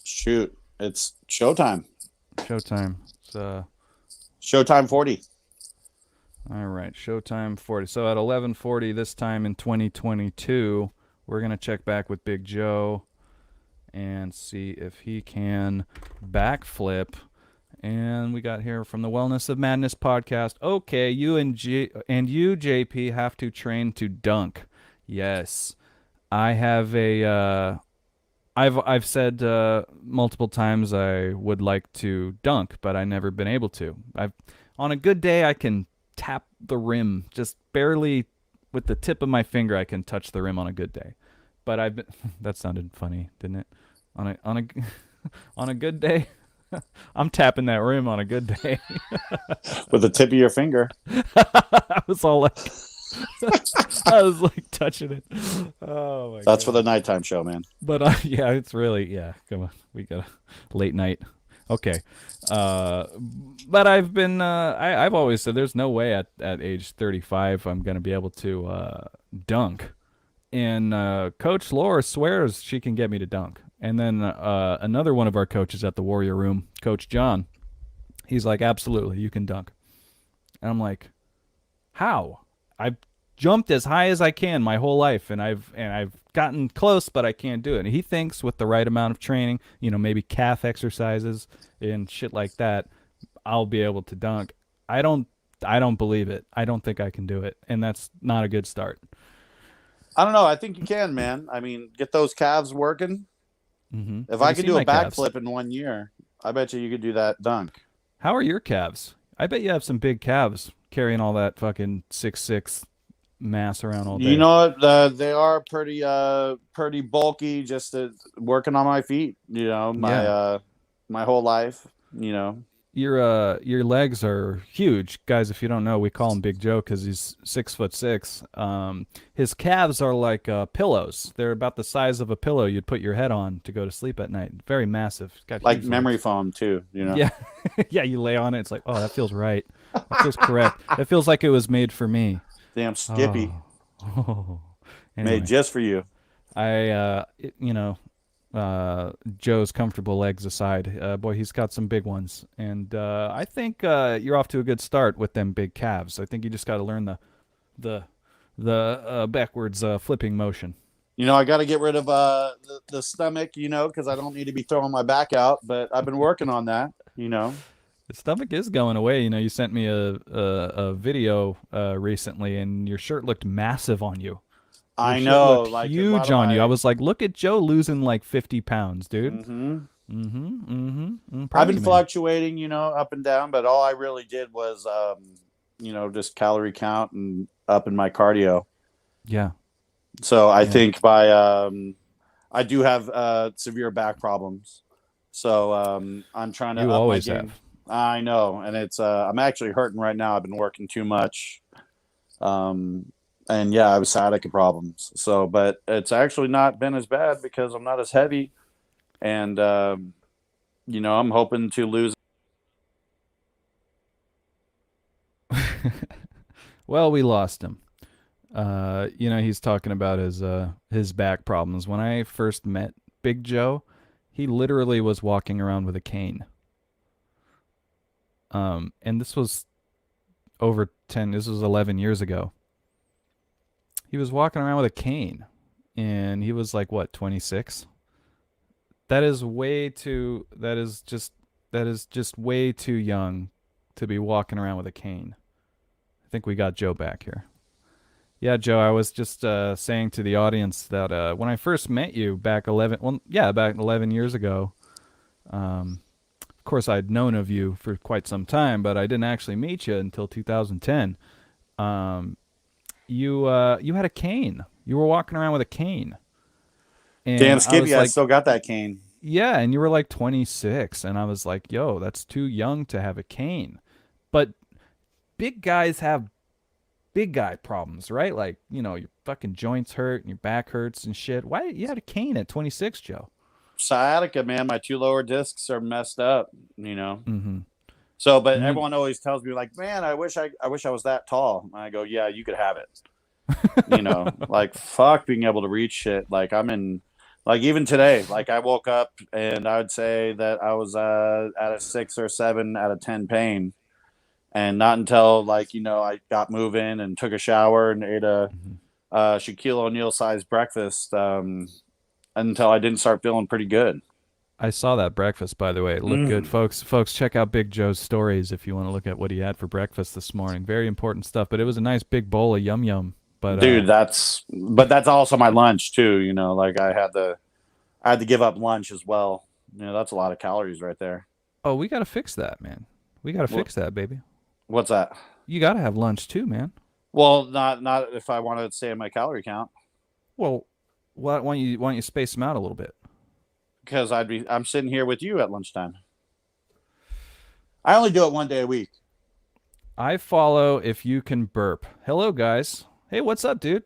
Shoot, it's showtime. Showtime. It's Showtime 40. all right. Showtime 40. So at 11:40 this time in 2022, we're gonna check back with Big Joe and see if he can backflip. And we got here from the Wellness of Madness podcast. Okay, you and you, JP, have to train to dunk. Yes, I have a. I've said multiple times I would like to dunk, but I never been able to. I've on a good day I can tap the rim just barely with the tip of my finger. I can touch the rim on a good day, but I've been, that sounded funny, didn't it? On a on a good day, I'm tapping that rim on a good day. With the tip of your finger. I was all like, I was like touching it. Oh my That's god! for the nighttime show, man. But yeah, it's really Come on, we got a late night. Okay, but I've been I've always said there's no way at age 35 I'm gonna be able to dunk, and Coach Laura swears she can get me to dunk. And then another one of our coaches at the Warrior Room, Coach John, he's like, absolutely, you can dunk. And I'm like, how? I've jumped as high as I can my whole life, and I've gotten close, but I can't do it. And he thinks with the right amount of training, maybe calf exercises and shit like that, I'll be able to dunk. I don't believe it. I don't think I can do it, and that's not a good start. I don't know. I think you can, man. I mean, get those calves working. Mm-hmm. If I could do a backflip in 1 year, I bet you could do that dunk. How are your calves? I bet you have some big calves carrying all that fucking 6'6" mass around all day. You know what? They are pretty bulky. Just working on my feet. My whole life. Your legs are huge, guys. If you don't know, we call him Big Joe because he's 6'6". His calves are like pillows. They're about the size of a pillow you'd put your head on to go to sleep at night. Very massive. Got like memory foam too. Yeah, yeah. You lay on it. It's like, oh, that feels right. That feels correct. That feels like it was made for me. Damn Skippy. Oh. Anyway, Made just for you. Joe's comfortable legs aside, boy, he's got some big ones, and I think you're off to a good start with them big calves. I think you just got to learn the backwards flipping motion. I got to get rid of the stomach, because I don't need to be throwing my back out. But I've been working on that. The stomach is going away. You sent me a video recently, and your shirt looked massive on you. I know, like huge on you. I was like, look at Joe losing like 50 pounds, dude. I've been fluctuating, up and down, but all I really did was, just calorie count and up in my cardio. Yeah. So I think I do have severe back problems. So I'm trying to. You up always my game. have. I know, and it's I'm actually hurting right now. I've been working too much. And yeah, I have sciatica problems. So, but it's actually not been as bad because I'm not as heavy. And, I'm hoping to lose. Well, we lost him. He's talking about his back problems. When I first met Big Joe, he literally was walking around with a cane. And this was this was 11 years ago. He was walking around with a cane, and he was like, what, 26? That is just way too young to be walking around with a cane. I think we got Joe back here. Yeah, Joe, I was just saying to the audience that when I first met you back 11 years ago, of course I'd known of you for quite some time, but I didn't actually meet you until 2010. You had a cane. You were walking around with a cane. And damn Skippy, I like, still got that cane. Yeah, and you were like 26, and I was like, yo, that's too young to have a cane. But big guys have big guy problems, right? Like, your fucking joints hurt and your back hurts and shit. Why you had a cane at 26, Joe? sciatica, man. My 2 lower discs are messed up. Mm-hmm. So, but You- everyone always tells me like, man, I wish I was that tall. And I go, yeah, you could have it. Like fuck being able to reach shit. Like I'm in, like even today, like I woke up and I would say that I was at a 6 or 7 out of 10 pain. And not until like, I got moving and took a shower and ate a Mhm. Shaquille O'Neal sized breakfast until I didn't start feeling pretty good. I saw that breakfast, by the way. It looked good, folks. Folks, check out Big Joe's stories if you want to look at what he had for breakfast this morning. Very important stuff, but it was a nice big bowl of yum yum. But Dude, that's also my lunch too. Like I had to give up lunch as well. That's a lot of calories right there. oh, we got to fix that, man. We got to What, fix that, baby. what's that? You got to have lunch too, man. Well, not if I want to stay in my calorie count, Well, why don't you space them out a little bit? because I'm sitting here with you at lunchtime. I only do it one day a week. I follow if you can burp. Hello, guys. Hey, what's up, dude?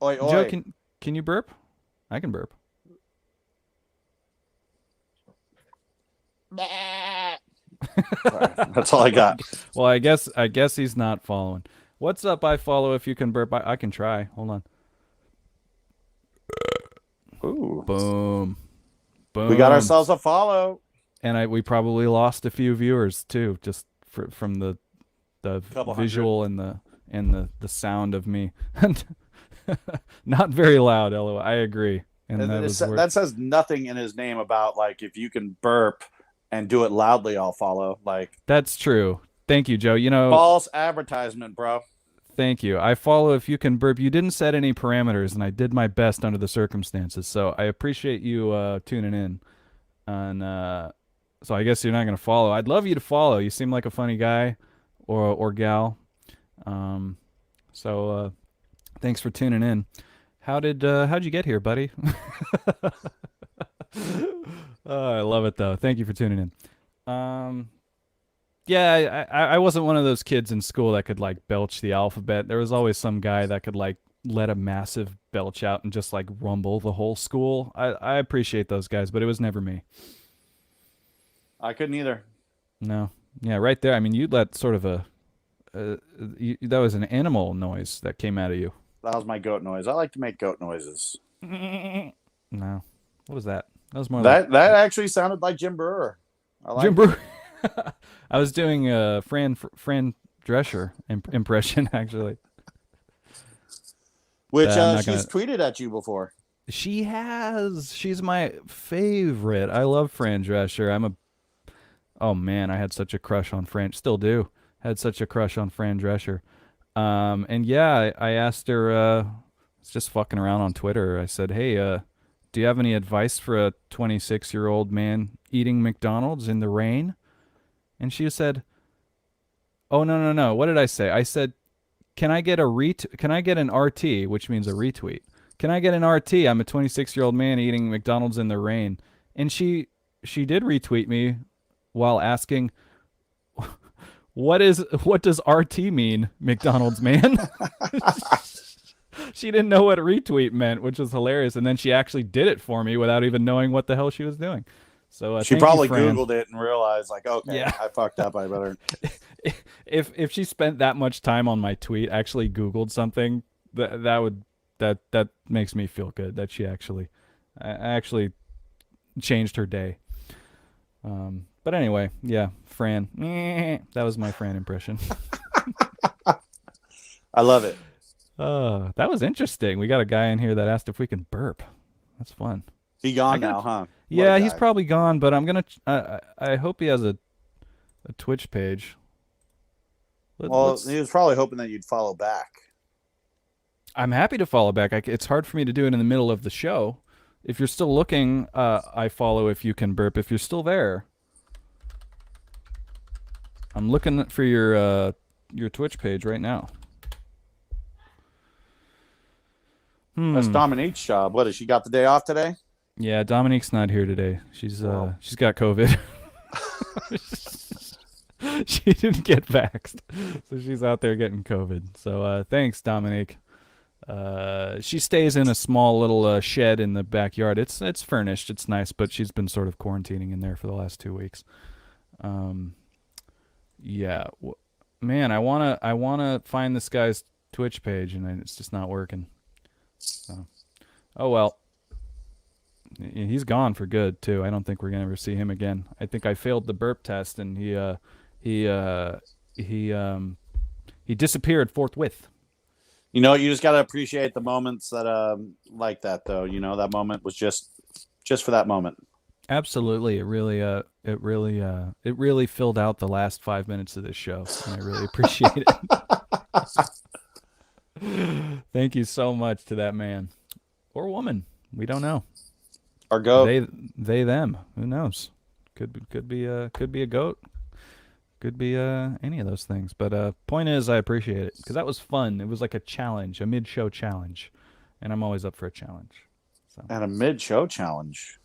Oi, oi. Joe, can you burp? I can burp. Sorry, that's all I got. Well, I guess he's not following. What's up? I follow if you can burp. I can try. Hold on. Ooh. Boom. Boom. We got ourselves a follow. And we probably lost a few viewers too, just from the Couple visual and the sound of me. Not very loud, LOL. I agree. And that says nothing in his name about like if you can burp and do it loudly, I'll follow. Like that's true. Thank you, Joe. false advertisement, bro. Thank you. I follow if you can burp. You didn't set any parameters, and I did my best under the circumstances. So I appreciate you tuning in. And so I guess you're not going to follow. I'd love you to follow. You seem like a funny guy or gal. So thanks for tuning in. How'd you get here, buddy? Oh, I love it though. Thank you for tuning in. Yeah, I wasn't one of those kids in school that could like belch the alphabet. There was always some guy that could like let a massive belch out and just like rumble the whole school. I appreciate those guys, but it was never me. I couldn't either. No. Yeah, right there. I mean, you let sort of that was an animal noise that came out of you. That was my goat noise. I like to make goat noises. No. What was that? That was more that actually sounded like Jim Brewer. Jim Brewer. I was doing a Fran Drescher impression actually. Which she's tweeted at you before. She has. She's my favorite. I love Fran Drescher. Oh man, I had such a crush on Fran. Still do. Had such a crush on Fran Drescher. And yeah, I asked her. I was just fucking around on Twitter. I said, "Hey, do you have any advice for a 26-year-old man eating McDonald's in the rain?" And she said, "Oh no. What did I say? I said, can I get an RT, which means a retweet? Can I get an RT? I'm a 26-year-old man eating McDonald's in the rain." And she did retweet me while asking, what does RT mean, McDonald's man? She didn't know what retweet meant, which was hilarious. And then she actually did it for me without even knowing what the hell she was doing. So she probably Googled it and realized, like, okay, yeah. I fucked up. I better. If she spent that much time on my tweet, actually Googled something, that makes me feel good that she actually changed her day. But anyway, yeah, Fran. That was my Fran impression. I love it. That was interesting. We got a guy in here that asked if we can burp. That's fun. He gone now, huh? Yeah, he's probably gone, but I'm gonna. I hope he has a Twitch page. He was probably hoping that you'd follow back. I'm happy to follow back. It's hard for me to do it in the middle of the show. If you're still looking, I follow if you can burp. If you're still there, I'm looking for your Twitch page right now. That's Dominique's job. What, has she got the day off today? Yeah, Dominique's not here today. She's got COVID. She didn't get vaxxed, so she's out there getting COVID. So thanks, Dominique. She stays in a small little shed in the backyard. It's furnished. It's nice, but she's been sort of quarantining in there for the last 2 weeks. Yeah, man, I wanna find this guy's Twitch page, and it's just not working. So, oh well. He's gone for good too. I don't think we're gonna ever see him again. I think I failed the burp test, and he he disappeared forthwith. You know, you just got to appreciate the moments that like that, though. You know, that moment was just for that moment. Absolutely, it really filled out the last 5 minutes of this show, and I really appreciate it. Thank you so much to that man or woman. We don't know. Or goat. They, them. Who knows? Could be a goat. Could be any of those things. But point is, I appreciate it because that was fun. It was like a challenge, a mid-show challenge, and I'm always up for a challenge. So. And a mid-show challenge.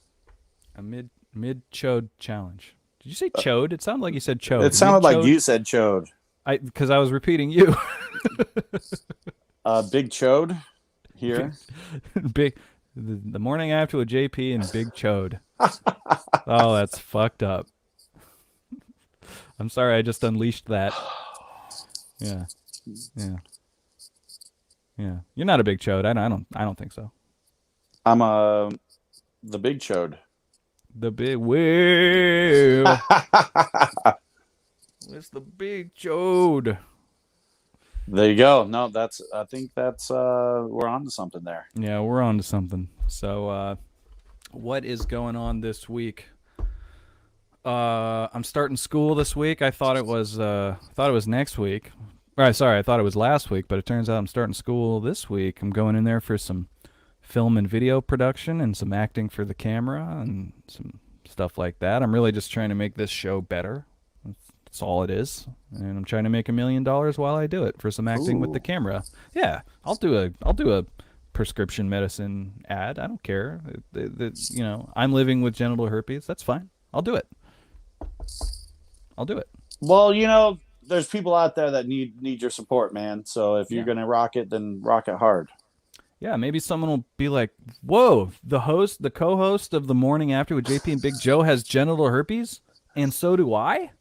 A mid-chode challenge. Did you say chode? It sounded like you said chode. It sounded like you said chode. Because I was repeating you. Big chode here. Big. The morning after with JP and Big Chode. Oh, that's fucked up. I'm sorry, I just unleashed that. Yeah. You're not a Big Chode. I don't think so. I'm the Big Chode. The big whale. It's the Big Chode. There you go. No, I think that's we're on to something there. Yeah, we're on to something. So what is going on this week? I'm starting school this week. I thought it was next week. I thought it was last week, but it turns out I'm starting school this week. I'm going in there for some film and video production and some acting for the camera and some stuff like that. I'm really just trying to make this show better. That's all it is. And I'm trying to make $1 million while I do it for some acting with the camera. Yeah, I'll do a prescription medicine ad. I don't care. You know, I'm living with genital herpes. That's fine. I'll do it. Well, you know, there's people out there that need your support, man. So if you're gonna rock it, then rock it hard. Yeah, maybe someone will be like, "Whoa, the co-host of the Morning After with JP and Big Joe has genital herpes, and so do I."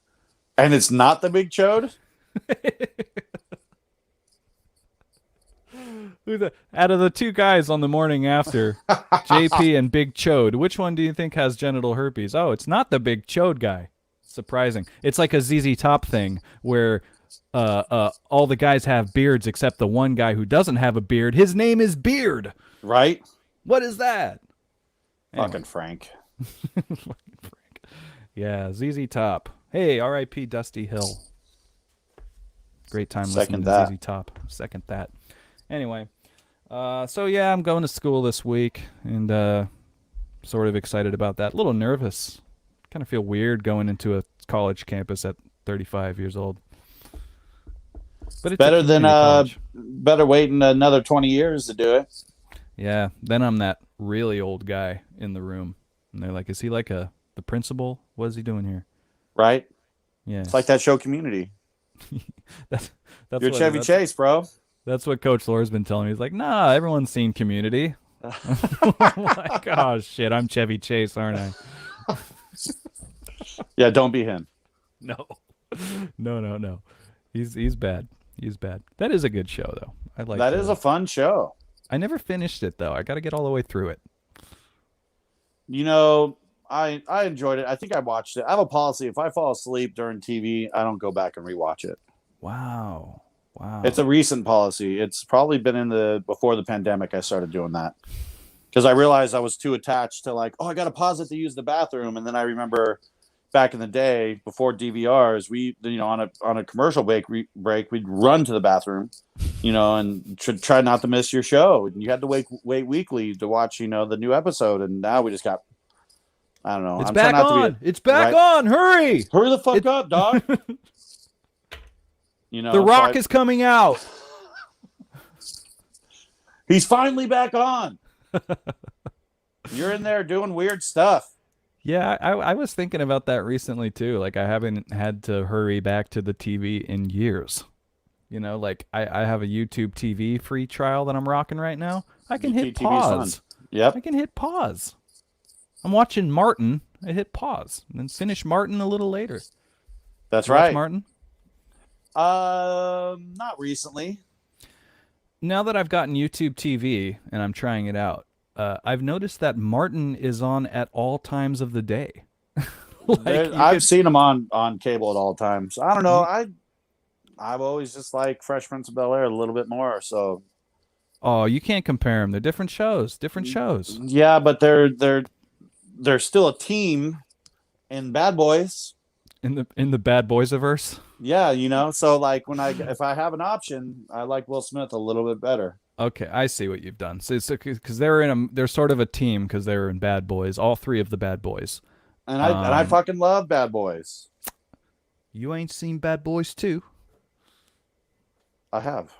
And it's not the Big Chode? Out of the two guys on the Morning After, JP and Big Chode, which one do you think has genital herpes? Oh, it's not the Big Chode guy. Surprising. It's like a ZZ Top thing where all the guys have beards except the one guy who doesn't have a beard. His name is Beard. Right? What is that? Fucking Frank. Fucking Frank. Yeah, ZZ Top. Hey, R.I.P. Dusty Hill. Great time listening to ZZ Top. Second that. Anyway, so yeah, I'm going to school this week and sort of excited about that. A little nervous. Kind of feel weird going into a college campus at 35 years old. But it's better than better waiting another 20 years to do it. Yeah, then I'm that really old guy in the room, and they're like, "Is he like the principal? What is he doing here?" Right? Yeah, it's like that show Community. that's You're Chevy Chase, bro. That's what Coach Lore's been telling me. He's like, "Nah, everyone's seen Community." I'm like, "Oh shit, I'm Chevy Chase, aren't I?" Yeah, don't be him. No. He's bad. He's bad. That is a good show, though. I like that. Is a fun show. I never finished it though. I got to get all the way through it. You know, I enjoyed it. I think I watched it. I have a policy: if I fall asleep during TV, I don't go back and rewatch it. Wow. It's a recent policy. It's probably been before the pandemic. I started doing that because I realized I was too attached to like, I got to pause it to use the bathroom, and then I remember back in the day before DVRs, we on a commercial break we'd run to the bathroom, and try not to miss your show. And you had to wait weekly to watch the new episode. And now we just got, I don't know. It's back on. It's back on. Hurry the fuck up, dog. The Rock is coming out. He's finally back on. You're in there doing weird stuff. Yeah, I was thinking about that recently too. Like I haven't had to hurry back to the TV in years. You know, like I have a YouTube TV free trial that I'm rocking right now. I can hit UKTV is fun. pause. Yep, I can hit pause. I'm watching Martin. I hit pause and then finish Martin a little later. that's You watch right. Martin? Not recently. Now that I've gotten YouTube TV and I'm trying it out, I've noticed that Martin is on at all times of the day. I've seen them on cable at all times. I don't know. You- I've always just like Fresh Prince of Bel-Air a little bit more. So Oh, you can't compare them. They're different shows. Different shows. yeah, but they're still a team in Bad Boys. In the Bad Boys averse. Yeah, you know. So like if I have an option, I like Will Smith a little bit better. Okay, I see what you've done. So because they're sort of a team because they were in Bad Boys, all three of the Bad Boys. And I fucking love Bad Boys. You ain't seen Bad Boys 2? I have.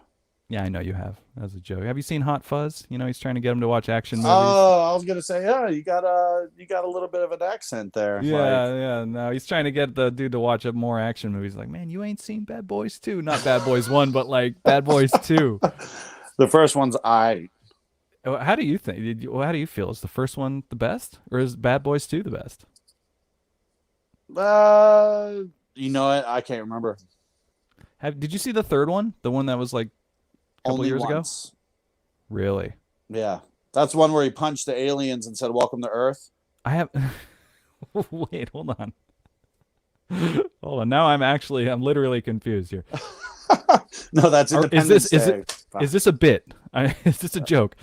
Yeah, I know you have. That was a joke. Have you seen Hot Fuzz? You know, he's trying to get him to watch action movies. Oh, I was gonna say, yeah, you got a little bit of an accent there. Yeah. No, he's trying to get the dude to watch up more action movies. Like, man, you ain't seen Bad Boys 2. Not Bad Boys 1, but like Bad Boys 2. The first one's How do you think? How do you feel? Is the first one the best, or is Bad Boys 2 the best? You know what? I can't remember. Did you see the third one? The one that was like a couple Only years once. ago? Really? Yeah, that's one where he punched the aliens and said, "Welcome to Earth." I have. Wait, hold on. Hold on. Now I'm literally confused here. No, that's Independence Day. Is this a bit? Is this a joke?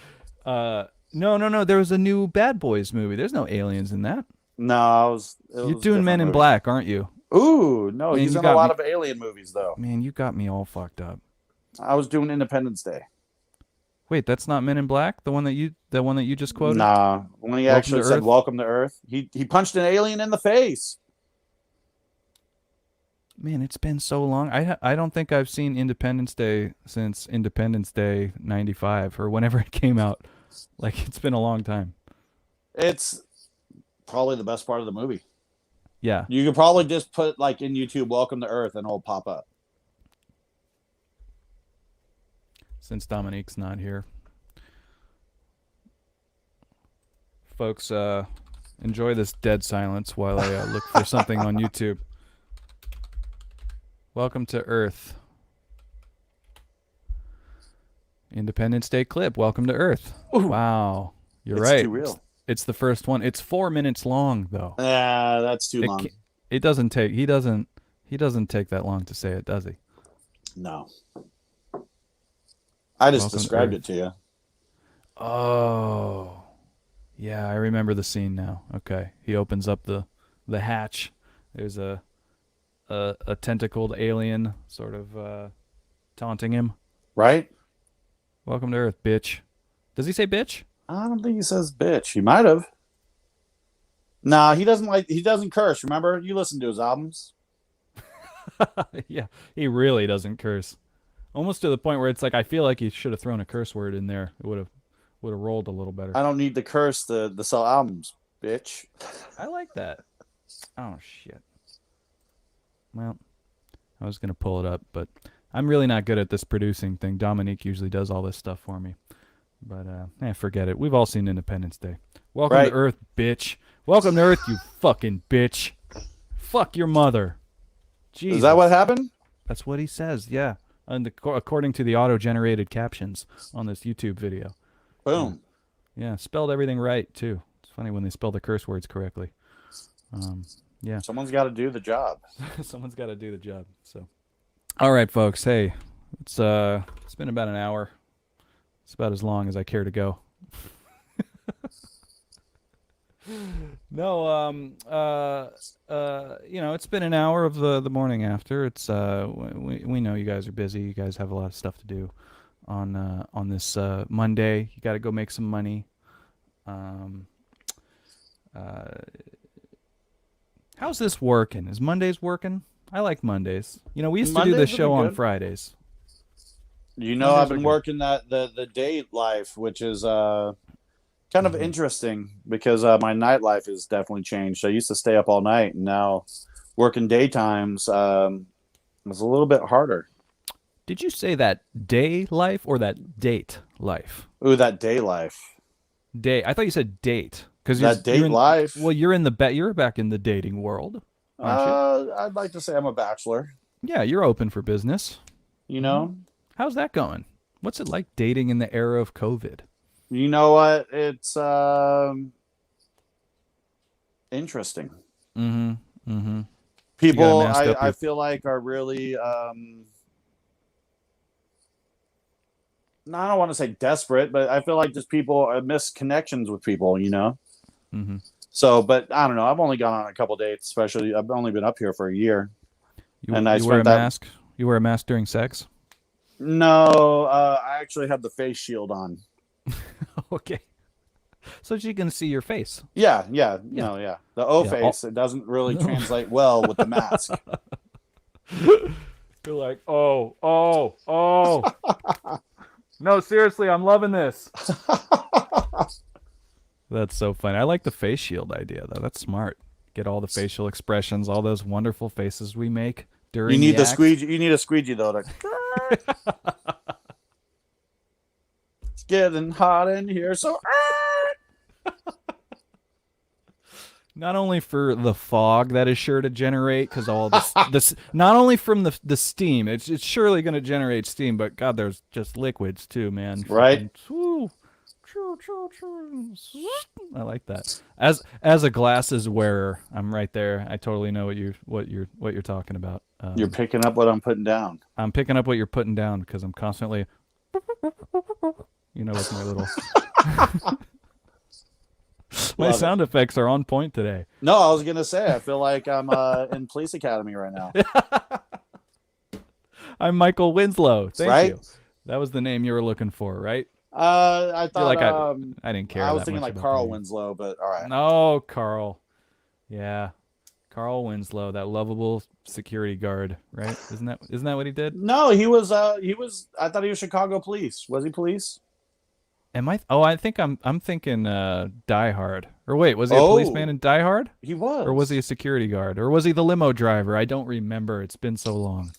No. There was a new Bad Boys movie. There's no aliens in that. No, You're doing Men in Black, aren't you? Ooh, no, Man, he's you in a got lot me- of alien movies though. Man, you got me all fucked up. I was doing Independence Day. Wait, that's not Men in Black. The one that you just quoted. Nah, when he Welcome actually to said Earth? "Welcome to Earth," he punched an alien in the face. Man, it's been so long. I don't think I've seen Independence Day since Independence Day '95 or whenever it came out. Like it's been a long time. It's probably the best part of the movie. Yeah. You could probably just put like in YouTube "Welcome to Earth" and it'll pop up. Since Dominique's not here. Folks, enjoy this dead silence while I look for something on YouTube. Welcome to Earth. Independence Day clip. Welcome to Earth. Ooh. Wow. You're It's right. too real. It's the first one. It's 4 minutes long though. Yeah, that's too long. It doesn't take he doesn't take that long to say it, does he? No. I just Welcome to described Earth. it to you. Oh. Yeah, I remember the scene now. Okay. He opens up the hatch. There's a tentacled alien sort of taunting him. Right? Welcome to Earth, bitch. Does he say bitch? I don't think he says bitch. He might have. Nah, he doesn't curse. Remember? You listen to his albums. Yeah, he really doesn't curse. Almost to the point where it's like I feel like he should have thrown a curse word in there. It would have rolled a little better. I don't need to curse to sell albums, bitch. I like that. Oh shit. Well, I was gonna pull it up, but I'm really not good at this producing thing. Dominique usually does all this stuff for me. But forget it. We've all seen Independence Day. Welcome Right. to Earth, bitch. Welcome to Earth, you fucking bitch. Fuck your mother. Jesus. Is that what happened? That's what he says, yeah. And according to the auto-generated captions on this YouTube video. Boom. Yeah, spelled everything right, too. It's funny when they spell the curse words correctly. Yeah. Someone's got to do the job. Someone's got to do the job. So, all right, folks. Hey, it's been about an hour. It's about as long as I care to go. No, it's been an hour of the morning after. It's we know you guys are busy. You guys have a lot of stuff to do on this Monday. You got to go make some money. How's this working? Is Mondays working? I like Mondays. You know, we used to do Mondays the would show be on good. Fridays. You know, Mondays I've are been good. working the day life, which is kind of interesting because my nightlife has definitely changed. I used to stay up all night, and now working daytimes is a little bit harder. Did you say that day life or that date life? Ooh, that day life. Day. I thought you said date because That date you're in. life. Well, you're back in the dating world, aren't you? I'd like to say I'm a bachelor. Yeah, you're open for business. You know, How's that going? What's it like dating in the era of COVID? you know what? It's interesting. Mm-hmm. Mm-hmm. You got to People, mask up I your. feel like are really. No, I don't want to say desperate, but I feel like just people miss connections with people. Mm-hmm. So, but I don't know. I've only gone on a couple dates, especially I've only been up here for a year, and I You wear a spent that. mask. You wear a mask during sex. No, I actually have the face shield on. Okay. So she can see your face. Yeah, yeah, Yeah. no, yeah. The O Yeah, face, it doesn't really translate well with the mask. You're like, oh. No, seriously, I'm loving this. That's so funny. I like the face shield idea, though. That's smart. Get all the facial expressions, all those wonderful faces we make during You need the the act. squeegee. You need a squeegee though. It's getting hot in here, so Not only for the fog that is sure to generate, because all this, not only from the steam, it's surely going to generate steam, but God, there's just liquids too, man. Right. Fucking, I like that. As a glasses wearer, I'm right there. I totally know what you're talking about. You're picking up what I'm putting down. I'm picking up what you're putting down because I'm constantly, with my little. My Love sound effects are on point today. No, I was gonna say I feel like I'm in police academy right now. I'm Michael Winslow. Thank Right? you. That was the name you were looking for, right? I thought Like I didn't care. I was that thinking much like about Carl the name. Winslow, but all right. No, Carl. Yeah, Carl Winslow, that lovable security guard, right? Isn't that what he did? No, he was. I thought he was Chicago police. Was he police? Am I? Oh, I think I'm thinking Die Hard. Or wait, was he a Oh. policeman in Die Hard? He was. Or was he a security guard? Or was he the limo driver? I don't remember. It's been so long.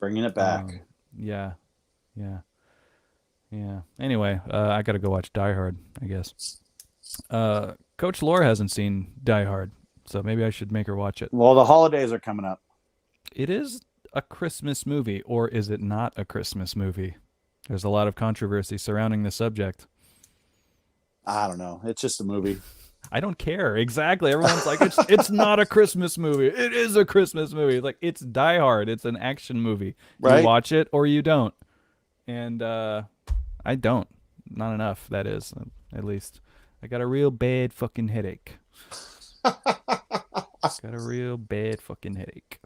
Bringing it back? Yeah. Anyway, I got to go watch Die Hard, I guess. Coach Laura hasn't seen Die Hard, so maybe I should make her watch it. Well, the holidays are coming up. It is a Christmas movie, or is it not a Christmas movie? There's a lot of controversy surrounding the subject. I don't know. It's just a movie. I don't care. Exactly. Everyone's like, it's not a Christmas movie. It is a Christmas movie. Like, it's Die Hard. It's an action movie. Right? You watch it or you don't. And I don't. Not enough, that is, at least. I got a real bad fucking headache. Got a real bad fucking headache.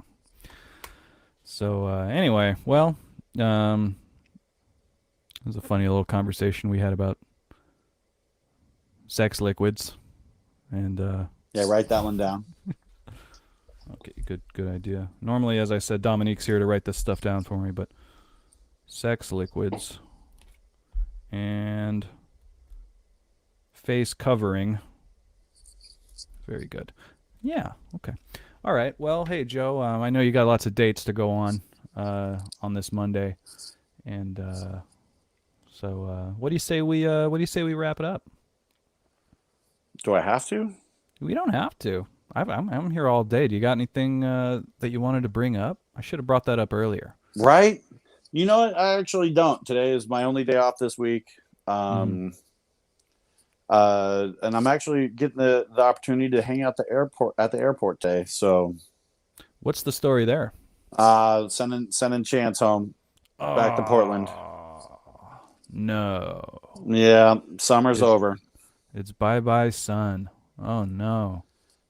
So, anyway, well, it was a funny little conversation we had about sex liquids. And Yeah, write that one down. okay, good idea. Normally, as I said, Dominique's here to write this stuff down for me, but sex liquids and face covering. Very good. Yeah, okay. All right. Well, hey, Joe, I know you got lots of dates to go on this Monday. And so what do you say we wrap it up? Do I have to? We don't have to. I'm here all day. Do you got anything that you wanted to bring up? I should have brought that up earlier. Right? You know what? I actually don't. Today is my only day off this week. And I'm actually getting the opportunity to hang out at the airport today. So What's the story there? sending Chance home back to Portland. No. Yeah, summer's over. It's bye-bye sun. Oh, no.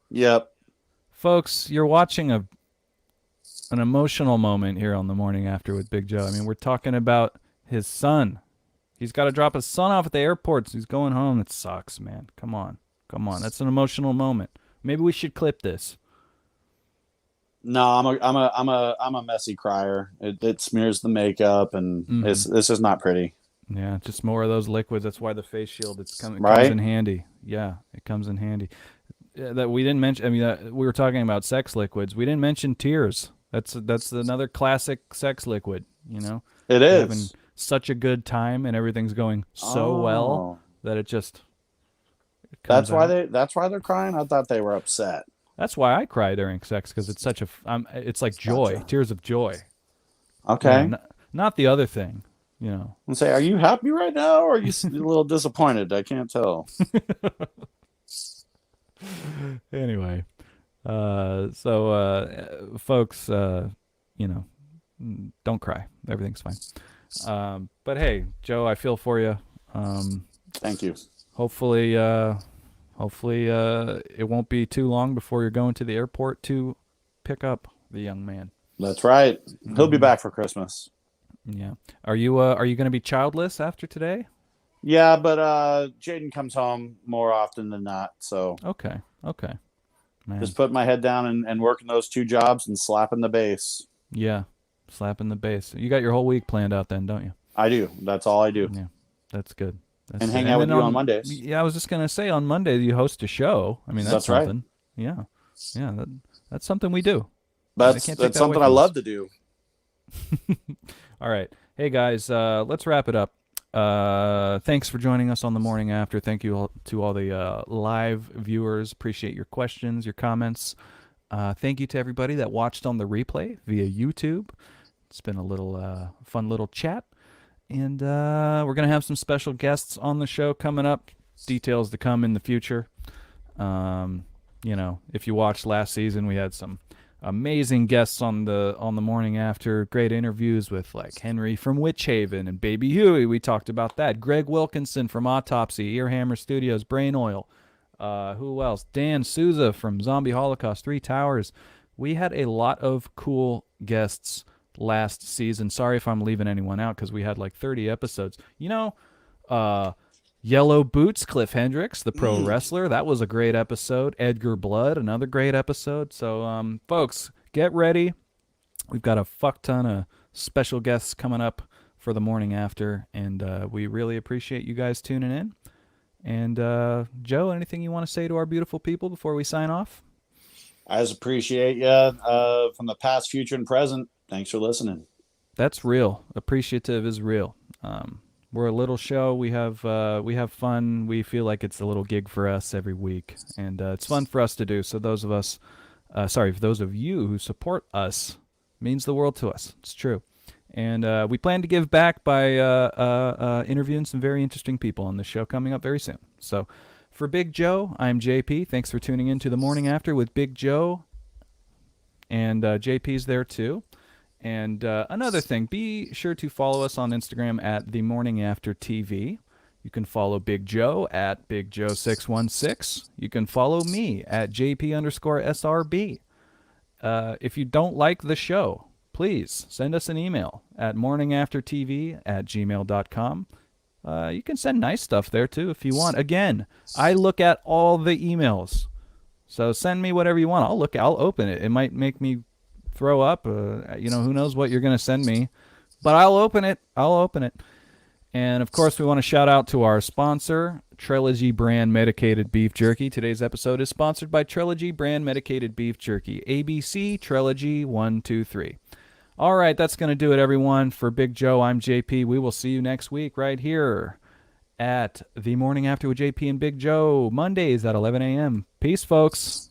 Yep. Folks, you're watching an emotional moment here on The Morning After with Big Joe. I mean, we're talking about his son. He's got to drop his son off at the airport, so he's going home. It sucks, man. Come on. That's an emotional moment. Maybe we should clip this. No, I'm a messy crier. It smears the makeup, and it's just not pretty. Yeah, just more of those liquids. That's why the face shield it comes in handy. Yeah, it comes in handy. That we didn't mention. I mean, we were talking about sex liquids. We didn't mention tears. That's another classic sex liquid. You know, It you're having is. such a good time and everything's going so well Oh, that it comes out. that's why they're crying. I thought they were upset. That's why I cry during sex because it's such it's like joy, Gotcha. tears of joy. Yeah, Okay. not the other thing. You know. And say, are you happy right now, or are you a little disappointed? I can't tell. Anyway, folks, you know, don't cry. Everything's fine. But hey, Joe, I feel for you. Thank you. Hopefully, it won't be too long before you're going to the airport to pick up the young man. That's right. He'll be back for Christmas. Yeah. Are you going to be childless after today? Yeah, but Jaden comes home more often than not. So Okay. Okay. Man. just putting my head down and working those 2 jobs and slapping the bass. Yeah. Slapping the bass. You got your whole week planned out then, don't you? I do. That's all I do. Yeah. That's good. That's And good. hang out with then you on Mondays. Yeah, I was just gonna say on Monday you host a show. I mean, that's That's right. something. Yeah. Yeah, that's something we do. That's can't take that something away I from us. love to do. All right. Hey guys, let's wrap it up. Thanks for joining us on the morning after. Thank you to all the live viewers. Appreciate your questions, your comments. Thank you to everybody that watched on the replay via YouTube. It's been a little fun little chat. And we're going to have some special guests on the show coming up. Details to come in the future. You know, if you watched last season, we had some amazing guests on the morning after. Great interviews with like Henry from Witch Haven and Baby Huey. We talked about that. Greg Wilkinson from Autopsy, Earhammer Studios, Brain Oil. Who else? Dan Souza from Zombie Holocaust, 3 Towers. We had a lot of cool guests last season. Sorry if I'm leaving anyone out because we had like 30 episodes. You know, Yellow Boots, Cliff Hendricks, the pro wrestler. That was a great episode. Edgar Blood, another great episode. So, folks, get ready. We've got a fuck ton of special guests coming up for the morning after, and we really appreciate you guys tuning in. And, Joe, anything you want to say to our beautiful people before we sign off? I just appreciate you from the past, future, and present. Thanks for listening. That's real. Appreciative is real. We're a little show. We have fun. We feel like it's a little gig for us every week, and it's fun for us to do. So those for those of you who support us, means the world to us. It's true, and we plan to give back by interviewing some very interesting people on the show coming up very soon. So, for Big Joe, I'm JP. Thanks for tuning in to the morning after with Big Joe, and JP's there too. And another thing, be sure to follow us on Instagram at The Morning After TV. You can follow Big Joe at Big Joe616. You can follow me at JP_SRB. If you don't like the show, please send us an email at morningaftertv@gmail.com. You can send nice stuff there too if you want. Again, I look at all the emails. So send me whatever you want. I'll open it. It might make me throw up. You know, who knows what you're going to send me. But I'll open it. And, of course, we want to shout out to our sponsor, Trilogy Brand Medicated Beef Jerky. Today's episode is sponsored by Trilogy Brand Medicated Beef Jerky. ABC Trilogy 1, 2, 3. All right, that's going to do it, everyone. For Big Joe, I'm JP. We will see you next week right here at The Morning After with JP and Big Joe, Mondays at 11 a.m. Peace, folks.